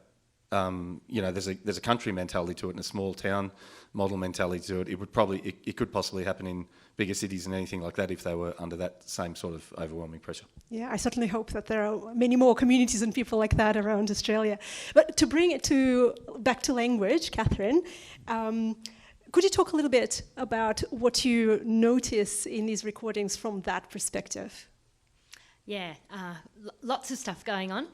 there's a country mentality to it and a small town model mentality to it. It could possibly happen in bigger cities and anything like that if they were under that same sort of overwhelming pressure. Yeah, I certainly hope that there are many more communities and people like that around Australia. But to bring it back to language, Catherine, could you talk a little bit about what you notice in these recordings from that perspective? Yeah, lots of stuff going on.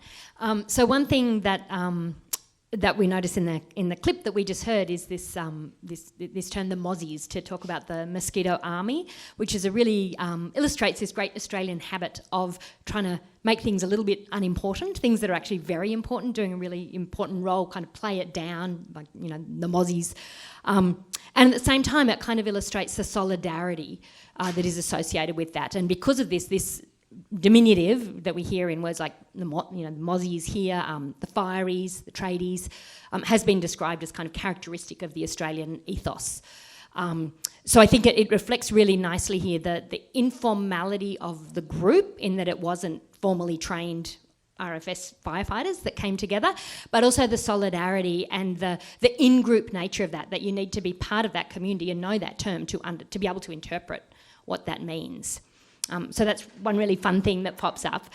So one thing that we notice in the clip that we just heard is this term, the mozzies, to talk about the mosquito army, which is illustrates this great Australian habit of trying to make things a little bit unimportant, things that are actually very important, doing a really important role, kind of play it down, like the mozzies, and at the same time it kind of illustrates the solidarity that is associated with that, and because of this diminutive that we hear in words like the mozzies here, the fireys, the tradies, has been described as kind of characteristic of the Australian ethos. So I think it reflects really nicely here the informality of the group, in that it wasn't formally trained RFS firefighters that came together, but also the solidarity and the in-group nature of that you need to be part of that community and know that term to be able to interpret what that means. So that's one really fun thing that pops up.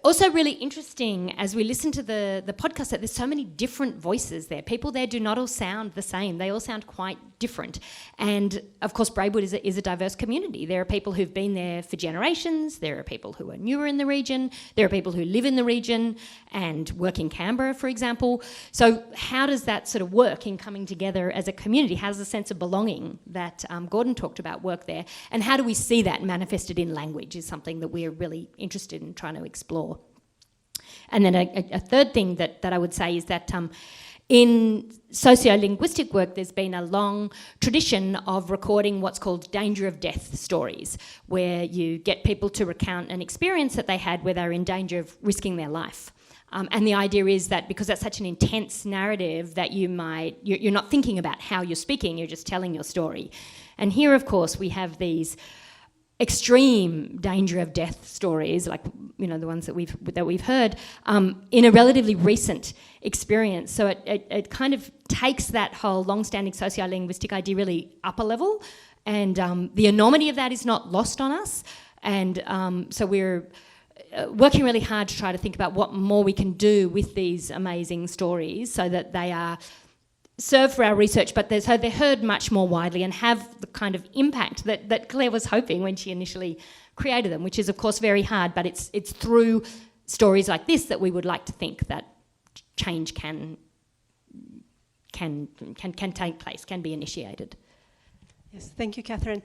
Also really interesting as we listen to the podcast that there's so many different voices there. People there do not all sound the same. They all sound quite different. And of course Braidwood is a diverse community. There are people who've been there for generations. There are people who are newer in the region. There are people who live in the region and work in Canberra, for example. So how does that sort of work in coming together as a community? How does the sense of belonging that Gordon talked about work there? And how do we see that manifested in language is something that we're really interested in trying to explore. And then a third thing that I would say is that in sociolinguistic work, there's been a long tradition of recording what's called danger of death stories, where you get people to recount an experience that they had where they're in danger of risking their life. And the idea is that because that's such an intense narrative that you're not thinking about how you're speaking, you're just telling your story. And here, of course, we have these extreme danger of death stories, like the ones that we've heard, in a relatively recent experience. So it kind of takes that whole long-standing sociolinguistic idea really up a level, and the enormity of that is not lost on us. And so we're working really hard to try to think about what more we can do with these amazing stories so that they are serve for our research, but they're heard much more widely and have the kind of impact that Claire was hoping when she initially created them, which is of course very hard, but it's through stories like this that we would like to think that change can take place, can be initiated. Yes, thank you, Catherine.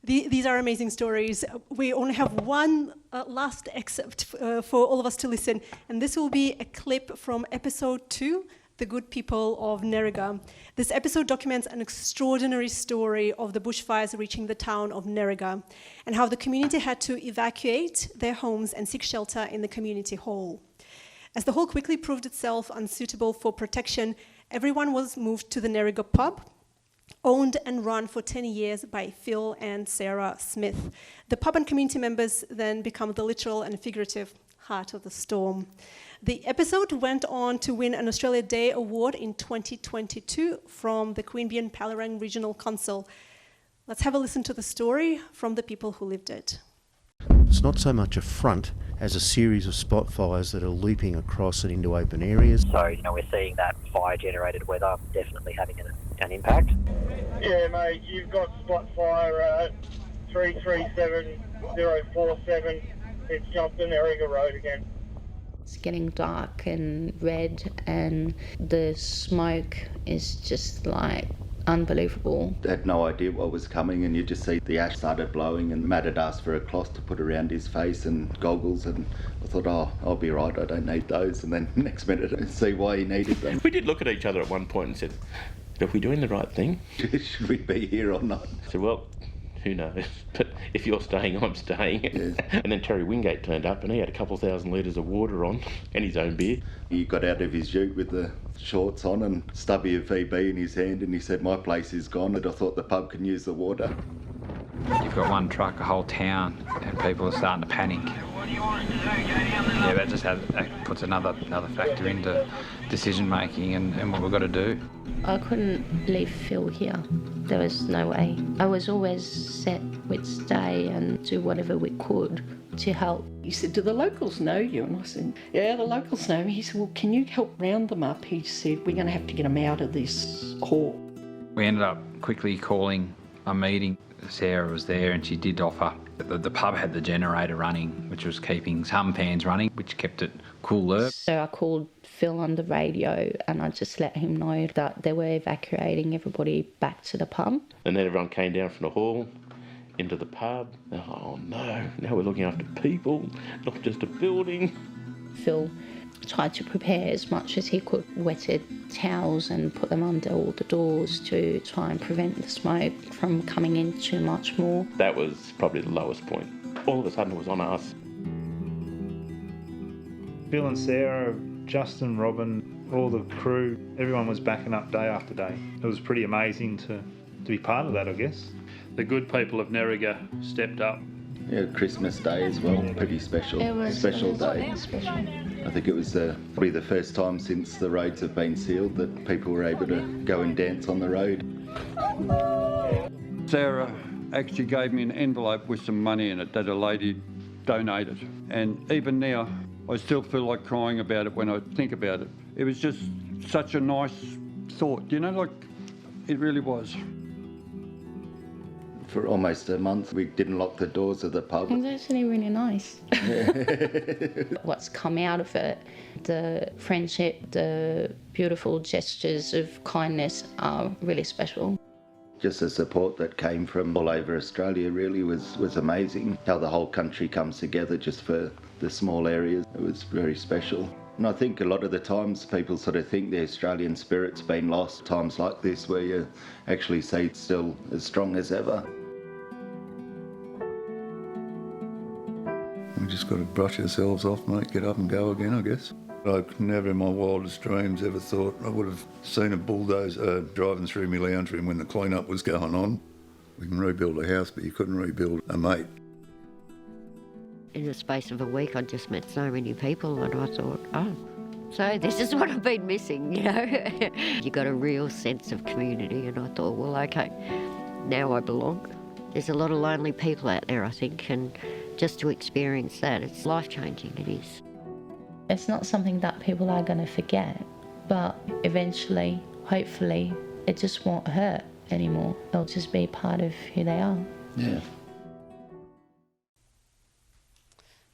These are amazing stories. We only have one last excerpt for all of us to listen, and this will be a clip from episode 2, The Good People of Nerriga. This episode documents an extraordinary story of the bushfires reaching the town of Nerriga and how the community had to evacuate their homes and seek shelter in the community hall. As the hall quickly proved itself unsuitable for protection, everyone was moved to the Nerriga pub, owned and run for 10 years by Phil and Sarah Smith. The pub and community members then become the literal and figurative heart of the storm. The episode went on to win an Australia Day Award in 2022 from the Queanbeyan Palerang Regional Council. Let's have a listen to the story from the people who lived it. It's not so much a front as a series of spot fires that are looping across and into open areas. So, we're seeing that fire-generated weather definitely having an impact. Yeah, mate, you've got spot fire 337047. It's jumped in Nerriga Road again. It's getting dark and red, and the smoke is just like unbelievable. I had no idea what was coming, and you just see the ash started blowing, and Matt had asked for a cloth to put around his face and goggles, and I thought, I'll be right, I don't need those. And then next minute I see why he needed them. We did look at each other at one point and said, are we doing the right thing? Should we be here or not? I said, well, who knows? But if you're staying, I'm staying. Yes. And then Terry Wingate turned up and he had a couple of 1,000 litres of water on and his own beer. He got out of his ute with the shorts on and stubby of VB in his hand, and he said, my place is gone, and I thought the pub can use the water. You've got one truck, a whole town, and people are starting to panic. Yeah, that puts another factor into decision making and what we've got to do. I couldn't leave Phil here. There was no way. I was always set we'd stay and do whatever we could to help. He said, do the locals know you? And I said, yeah, the locals know me. He said, well, can you help round them up? He said, we're going to have to get them out of this hall. We ended up quickly calling a meeting. Sarah was there and she did offer. The pub had the generator running, which was keeping some fans running, which kept it cooler. So I called Phil on the radio and I just let him know that they were evacuating everybody back to the pub. And then everyone came down from the hall into the pub. Oh no, now we're looking after people, not just a building. Phil tried to prepare as much as he could, wetted towels and put them under all the doors to try and prevent the smoke from coming in too much more. That was probably the lowest point. All of a sudden it was on us. Bill and Sarah, Justin, Robin, all the crew, everyone was backing up day after day. It was pretty amazing to be part of that, I guess. The good people of Nerriga stepped up Yeah, Christmas Day as well, pretty special. It was special day. Special. I think it was probably the first time since the roads have been sealed that people were able to go and dance on the road. Sarah actually gave me an envelope with some money in it that a lady donated. And even now, I still feel like crying about it when I think about it. It was just such a nice thought, you know, like it really was. For almost a month, we didn't lock the doors of the pub. It was actually really nice. What's come out of it, the friendship, the beautiful gestures of kindness are really special. Just the support that came from all over Australia really was amazing. How the whole country comes together just for the small areas. It was very special. And I think a lot of the times people sort of think the Australian spirit's been lost. Times like this where you actually see it's still as strong as ever. We just got to brush ourselves off, mate, get up and go again, I guess. I never in my wildest dreams ever thought I would have seen a bulldozer driving through my lounge room when the clean-up was going on. We can rebuild a house, but you couldn't rebuild a mate. In the space of a week, I just met so many people and I thought, oh, so this is what I've been missing, you know. You got a real sense of community and I thought, well, okay, now I belong. There's a lot of lonely people out there, I think, and just to experience that, it's life-changing, it is. It's not something that people are going to forget, but eventually, hopefully, it just won't hurt anymore. It'll just be part of who they are. Yeah.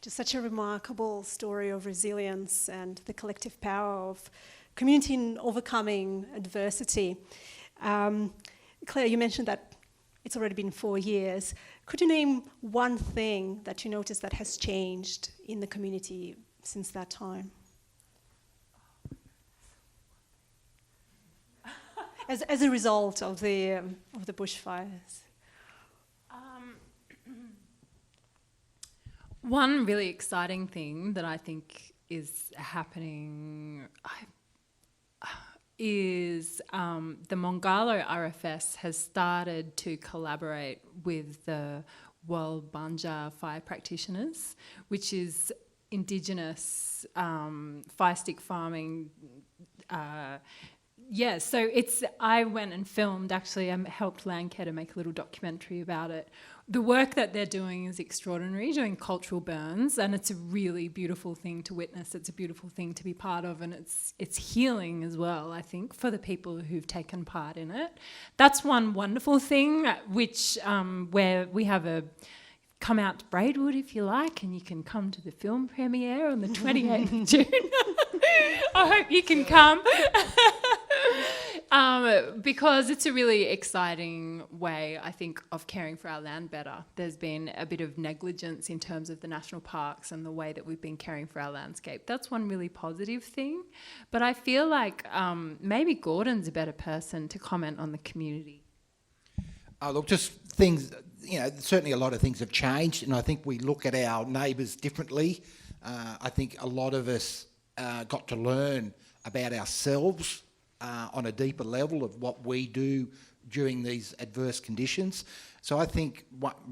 Just such a remarkable story of resilience and the collective power of community in overcoming adversity. Claire, you mentioned that it's already been 4 years. Could you name one thing that you noticed that has changed in the community since that time? As a result of the bushfires? One really exciting thing that I think is happening is the Mongalo RFS has started to collaborate with the Walbanja fire practitioners, which is Indigenous fire stick farming. So I went and filmed, actually, I helped Landcare to make a little documentary about it. The work that they're doing is extraordinary, doing cultural burns, and it's a really beautiful thing to witness. It's a beautiful thing to be part of, and it's healing as well, I think, for the people who've taken part in it. That's one wonderful thing, which where we have come out to Braidwood if you like, and you can come to the film premiere on the 28th of June. I hope you can come. Because it's a really exciting way, I think, of caring for our land better. There's been a bit of negligence in terms of the national parks and the way that we've been caring for our landscape. That's one really positive thing. But I feel like maybe Gordon's a better person to comment on the community. Look, just things, certainly a lot of things have changed, and I think we look at our neighbours differently. I think a lot of us got to learn about ourselves on a deeper level of what we do during these adverse conditions. So I think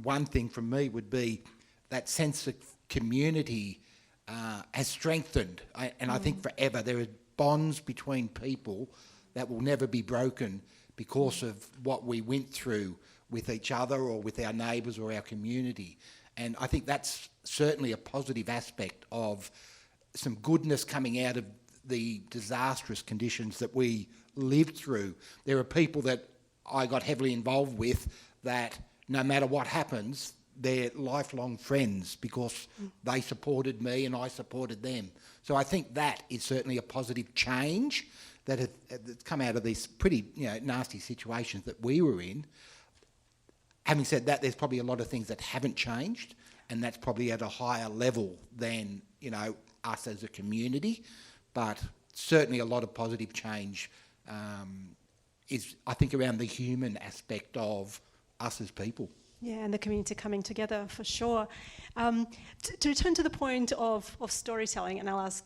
one thing from me would be that sense of community has strengthened. I think forever there are bonds between people that will never be broken because of what we went through with each other or with our neighbours or our community. And I think that's certainly a positive aspect of some goodness coming out of the disastrous conditions that we lived through. There are people that I got heavily involved with that no matter what happens, they're lifelong friends because they supported me and I supported them. So I think that is certainly a positive change that has come out of these pretty nasty situations that we were in. Having said that, there's probably a lot of things that haven't changed, and that's probably at a higher level than us as a community. But certainly a lot of positive change is, I think, around the human aspect of us as people. Yeah, and the community coming together, for sure. To return to the point of storytelling, and I'll ask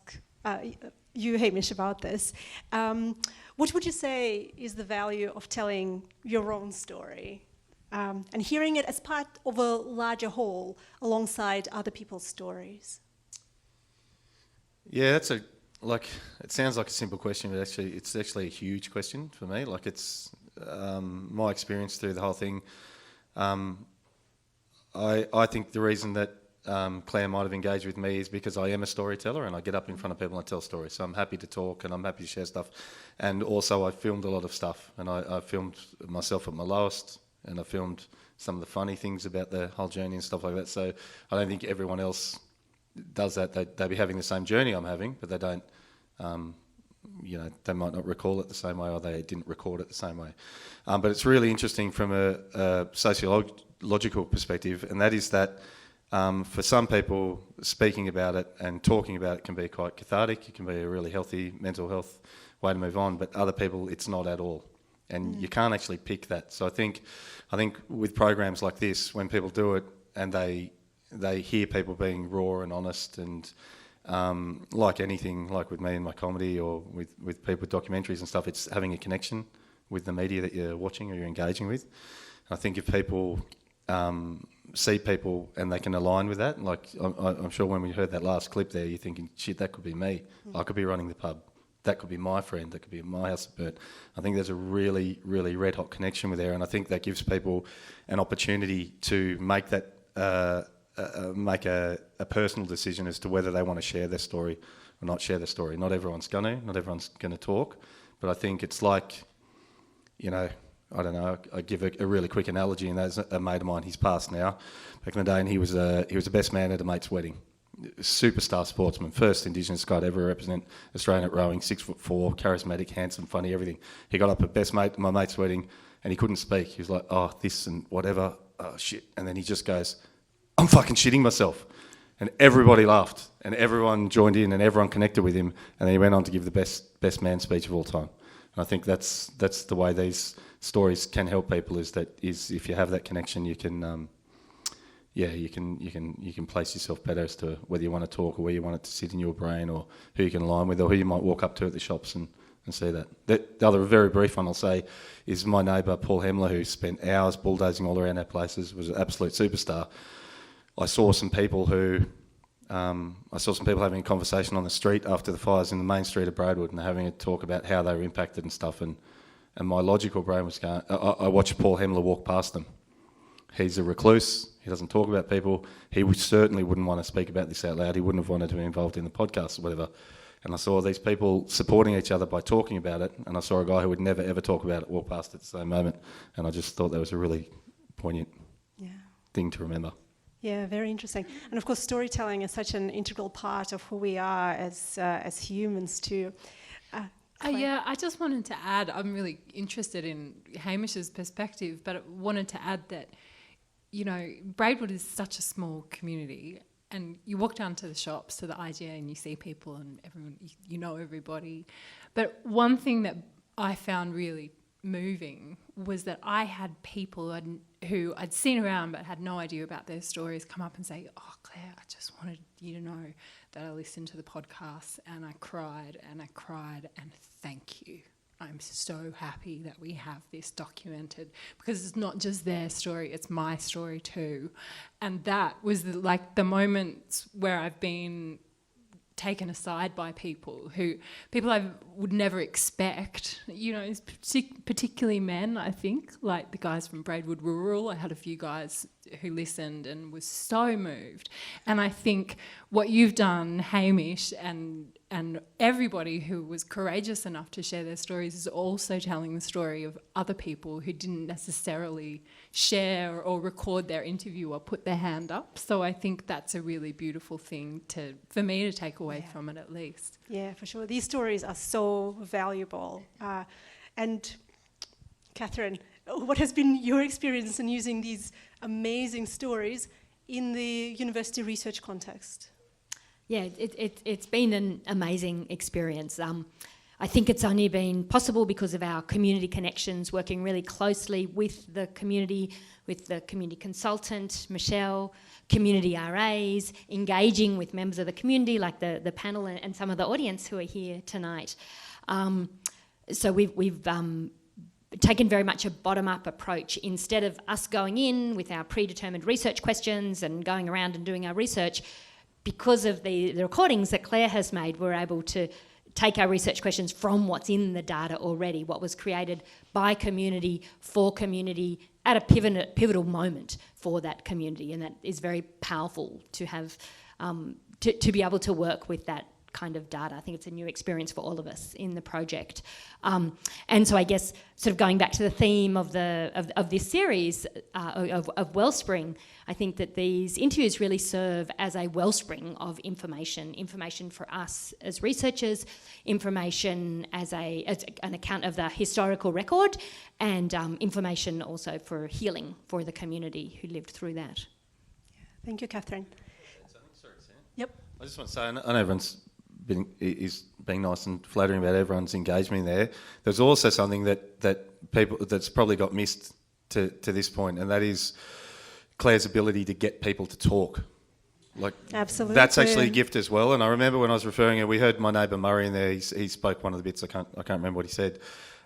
you, Hamish, about this. What would you say is the value of telling your own story and hearing it as part of a larger whole alongside other people's stories? Yeah, it sounds like a simple question, but it's actually a huge question for me. Like, it's my experience through the whole thing. I think the reason that Claire might have engaged with me is because I am a storyteller and I get up in front of people and I tell stories. So I'm happy to talk and I'm happy to share stuff. And also I filmed a lot of stuff, and I filmed myself at my lowest, and I filmed some of the funny things about the whole journey and stuff like that. So I don't think everyone else does that. They'd be having the same journey I'm having, but they don't, they might not recall it the same way, or they didn't record it the same way. But it's really interesting from a sociological perspective, and that is that for some people, speaking about it and talking about it can be quite cathartic. It can be a really healthy mental health way to move on, but other people, it's not at all. And you can't actually pick that. So I think with programs like this, when people do it and they hear people being raw and honest, and like anything, like with me in my comedy or with people with documentaries and stuff, it's having a connection with the media that you're watching or you're engaging with. And I think if people see people and they can align with that, like I'm sure when we heard that last clip there, you're thinking, shit, that could be me. I could be running the pub. That could be my friend. That could be my house at Bert. I think there's a really, really red hot connection with there, and I think that gives people an opportunity to make that make a personal decision as to whether they want to share their story or not share their story. Not everyone's going to talk, but I think it's like, I don't know, I give a really quick analogy, and that's a mate of mine. He's passed now. Back in the day, and he was the best man at a mate's wedding. Superstar sportsman, first Indigenous guy to ever represent Australia at rowing, 6'4", charismatic, handsome, funny, everything. He got up at my mate's wedding, and he couldn't speak. He was like, oh, this and whatever, oh, shit. And then he just goes, I'm fucking shitting myself. And everybody laughed, and everyone joined in, and everyone connected with him. And then he went on to give the best man speech of all time. And I think that's the way these stories can help people, is if you have that connection, you can you can place yourself better as to whether you want to talk or where you want it to sit in your brain, or who you can align with, or who you might walk up to at the shops and see that. The other very brief one I'll say is my neighbour Paul Hemler, who spent hours bulldozing all around our places, was an absolute superstar. I saw some people having a conversation on the street after the fires in the main street of Braidwood, and they're having a talk about how they were impacted and stuff, and my logical brain was going, I watched Paul Hemler walk past them. He's a recluse. He doesn't talk about people. He certainly wouldn't want to speak about this out loud. He wouldn't have wanted to be involved in the podcast or whatever. And I saw these people supporting each other by talking about it, and I saw a guy who would never, ever talk about it walk past at the same moment. And I just thought that was a really poignant thing to remember. Yeah, very interesting. And of course, storytelling is such an integral part of who we are as humans too. I just wanted to add, I'm really interested in Hamish's perspective, but I wanted to add that, Braidwood is such a small community, and you walk down to the shops, to the IGA, and you see people and everyone, you know everybody. But one thing that I found really moving was that I had people who I'd seen around but had no idea about their stories come up and say, oh, Claire, I just wanted you to know that I listened to the podcast and I cried and thank you. I'm so happy that we have this documented, because it's not just their story, it's my story too. And that was the moments where I've been taken aside by people I would never expect, particularly men, I think, like the guys from Braidwood Rural. I had a few guys who listened and was so moved. And I think what you've done, Hamish, and everybody who was courageous enough to share their stories, is also telling the story of other people who didn't necessarily share or record their interview or put their hand up. So I think that's a really beautiful thing for me to take away from it, at least. Yeah, for sure. These stories are so valuable. And Catherine, what has been your experience in using these amazing stories in the university research context? Yeah, it's been an amazing experience. I think it's only been possible because of our community connections, working really closely with the community consultant, Michelle, community RAs, engaging with members of the community like the panel and some of the audience who are here tonight. So we've taken very much a bottom-up approach. Instead of us going in with our predetermined research questions and going around and doing our research, because of the recordings that Claire has made, we're able to take our research questions from what's in the data already, what was created by community, for community, at a pivotal moment for that community. And that is very powerful to have, to be able to work with that kind of data. I think it's a new experience for all of us in the project. And so I guess sort of going back to the theme of this series of Wellspring, I think that these interviews really serve as a wellspring of information for us as researchers, information as an account of the historical record, and information also for healing for the community who lived through that. Thank you, Catherine. Yep. I just want to say, I know everyone's is being nice and flattering about everyone's engagement there. There's also something that people that's probably got missed to this point, and that is Claire's ability to get people to talk. Like, absolutely, that's actually a gift as well. And I remember when I was referring her, we heard my neighbour Murray in there. He spoke one of the bits. I can't remember what he said.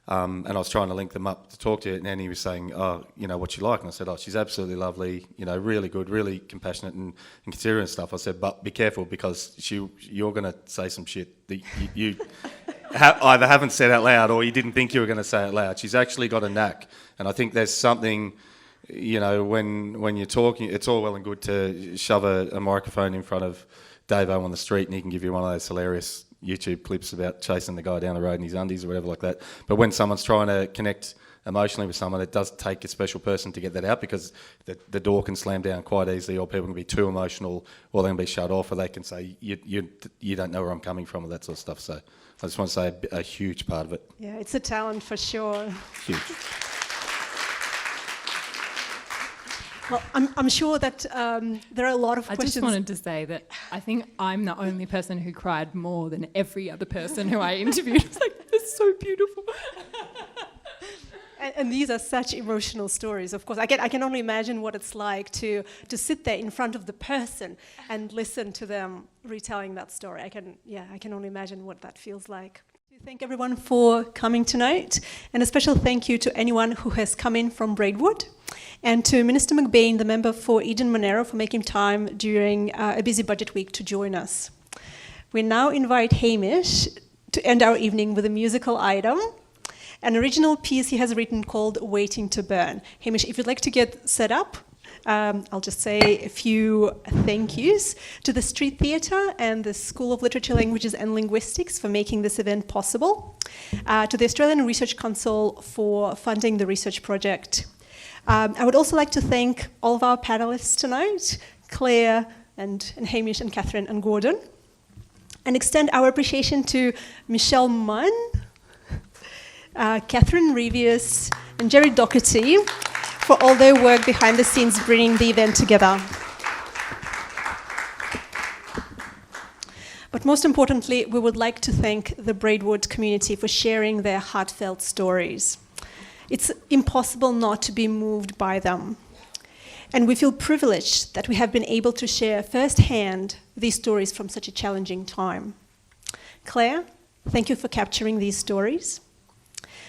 And I was trying to link them up to talk to you, and he was saying, "Oh, you know, what's she like?" And I said, "Oh, she's absolutely lovely. You know, really good, really compassionate and considerate and stuff." I said, "But be careful, because you're going to say some shit that you either haven't said out loud or you didn't think you were going to say out loud." She's actually got a knack, and I think there's something, you know, when you're talking, it's all well and good to shove a microphone in front of Davo on the street and he can give you one of those hilarious YouTube clips about chasing the guy down the road in his undies or whatever like that. But when someone's trying to connect emotionally with someone, it does take a special person to get that out, because the door can slam down quite easily, or people can be too emotional, or they can be shut off, or they can say, you don't know where I'm coming from, or that sort of stuff. So I just want to say a huge part of it. Yeah, it's a talent for sure. Huge. Well, I'm sure that there are a lot of questions. I just wanted to say that I think I'm the only person who cried more than every other person who I interviewed. It's like, it's so beautiful. And these are such emotional stories, of course. I can only imagine what it's like to sit there in front of the person and listen to them retelling that story. I can only imagine what that feels like. Thank everyone for coming tonight, and a special thank you to anyone who has come in from Braidwood, and to Minister McBain, the member for Eden Monero, for making time during a busy budget week to join us. We now invite Hamish to end our evening with a musical item, an original piece he has written called Waiting to Burn. Hamish, if you'd like to get set up, I'll just say a few thank yous to the Street Theatre and the School of Literature, Languages and Linguistics for making this event possible, to the Australian Research Council for funding the research project. I would also like to thank all of our panellists tonight, Claire and Hamish and Catherine and Gordon, and extend our appreciation to Michelle Munn, Catherine Revius and Jerry Doherty for all their work behind the scenes bringing the event together. But most importantly, we would like to thank the Braidwood community for sharing their heartfelt stories. It's impossible not to be moved by them. And we feel privileged that we have been able to share firsthand these stories from such a challenging time. Claire, thank you for capturing these stories.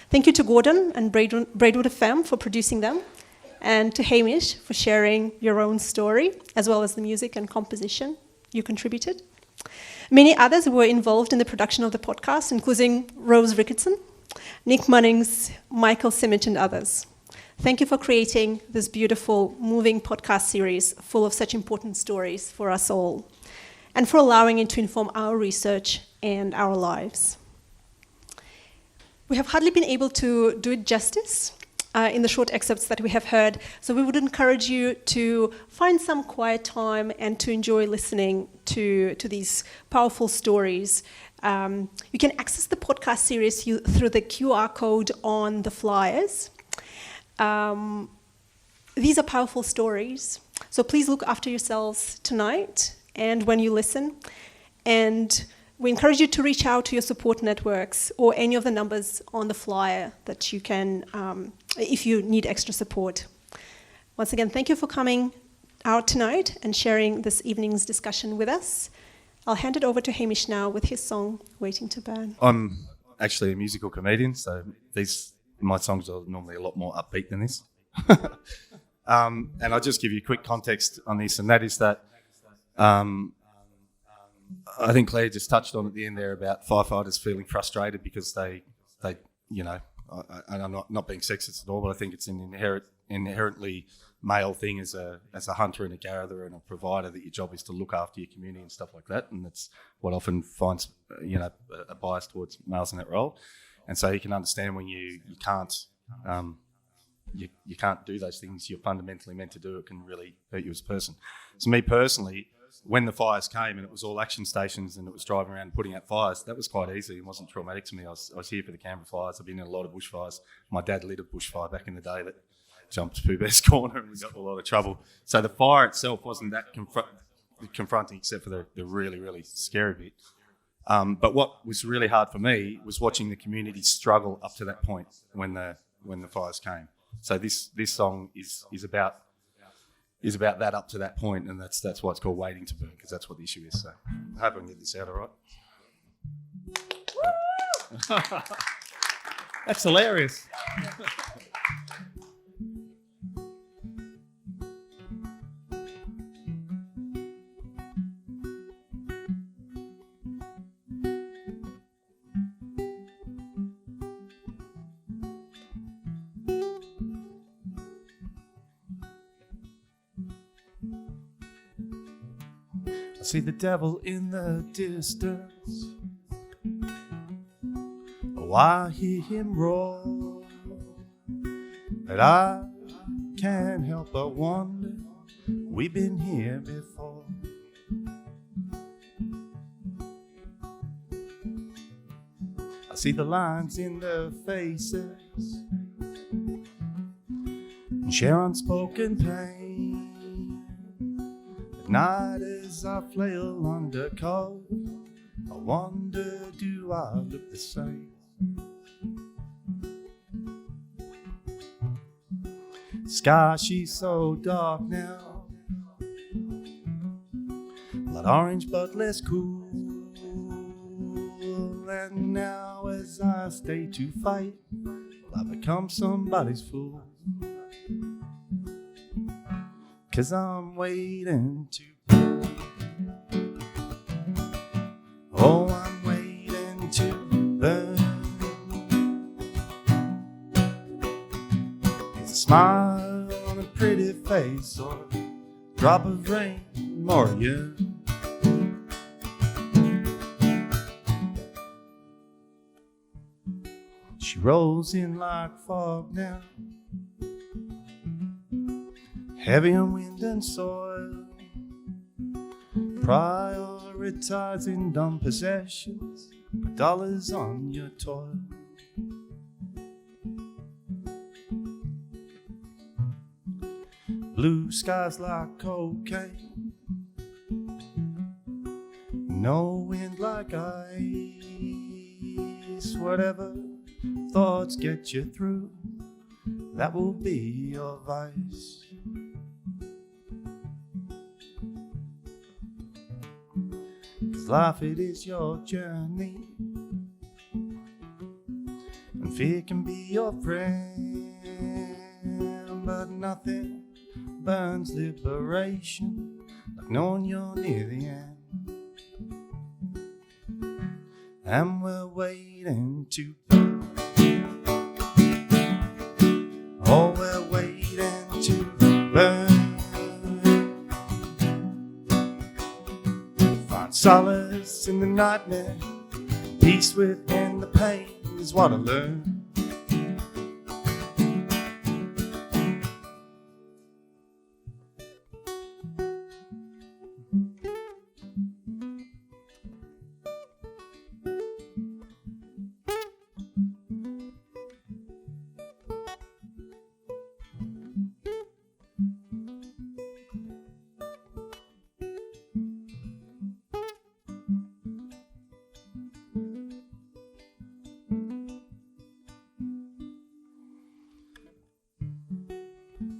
Thank you to Gordon and Braidwood FM for producing them, and to Hamish for sharing your own story, as well as the music and composition you contributed. Many others were involved in the production of the podcast, including Rose Ricketson, Nick Munnings, Michael Simic, and others. Thank you for creating this beautiful, moving podcast series full of such important stories for us all, and for allowing it to inform our research and our lives. We have hardly been able to do it justice in the short excerpts that we have heard, so we would encourage you to find some quiet time and to enjoy listening to these powerful stories. You can access the podcast series through the QR code on the flyers. These are powerful stories, so please look after yourselves tonight and when you listen. And we encourage you to reach out to your support networks or any of the numbers on the flyer that you can, if you need extra support. Once again, thank you for coming out tonight and sharing this evening's discussion with us. I'll hand it over to Hamish now with his song, Waiting to Burn. I'm actually a musical comedian, so these My songs are normally a lot more upbeat than this. And I'll just give you quick context on this, and that is that I think Claire just touched on at the end there about firefighters feeling frustrated because they you know, I'm not being sexist at all, but I think it's an inherently male thing as a hunter and a gatherer and a provider, that your job is to look after your community and stuff like that, and that's what often finds, you know, a bias towards males in that role. And so you can understand when you can't you can't do those things you're fundamentally meant to do. It can really hurt you as a person. So me personally, when the fires came and it was all action stations and it was driving around putting out fires, that was quite easy. It wasn't traumatic to me. I was here for the Canberra fires. I've been in a lot of bushfires. My dad lit a bushfire back in the day that jumped Pooh Bear's corner and we got in a lot of trouble. So the fire itself wasn't that confronting, except for the really, really scary bit. But what was really hard for me was watching the community struggle up to that point when the fires came. So this song is about that up to that point, and that's why it's called Waiting to Burn, because that's what the issue is. So I hope I can get this out all right. That's hilarious. I see the devil in the distance. Oh, I hear him roar, but I can't help but wonder, we've been here before. I see the lines in their faces and share unspoken pain. At night as I flail under cold, I wonder, do I look the same? Sky, she's so dark now, blood orange but less cool. And now as I stay to fight, well, I become somebody's fool. 'Cause I'm waiting to burn. Oh, I'm waiting to burn. It's a smile on a pretty face, or a drop of rain, or you. She rolls in like fog now, heavy on wind and soil, prioritizing dumb possessions, put dollars on your toil. Blue skies like cocaine, no wind like ice. Whatever thoughts get you through, that will be your vice. 'Cause life, it is your journey, and fear can be your friend, but nothing burns liberation like knowing you're near the end. And we're waiting to burn. Oh, we're waiting to burn. Find solace in the nightmare, peace within the pain is what I learned.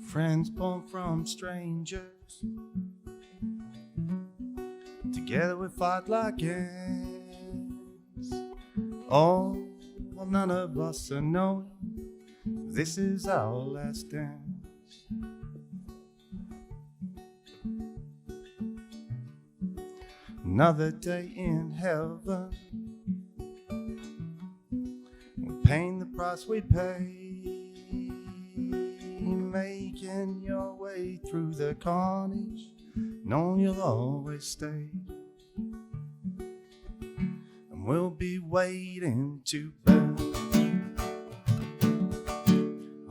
Friends born from strangers, together we fight like ants. Oh, well, none of us are knowing This is our last dance. Another day in heaven, paying the price we pay, making your way through the carnage, knowing you'll always stay. And we'll be waiting to burn,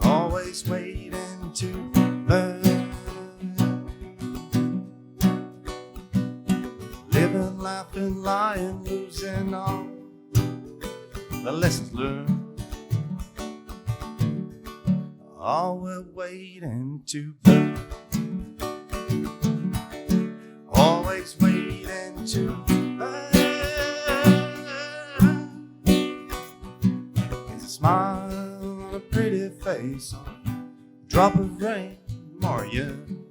always waiting to burn. Living, laughing, lying, losing all the lessons learned. All we're waiting to burn, always waiting to burn. It's a smile, a pretty face, a drop of rain, more you.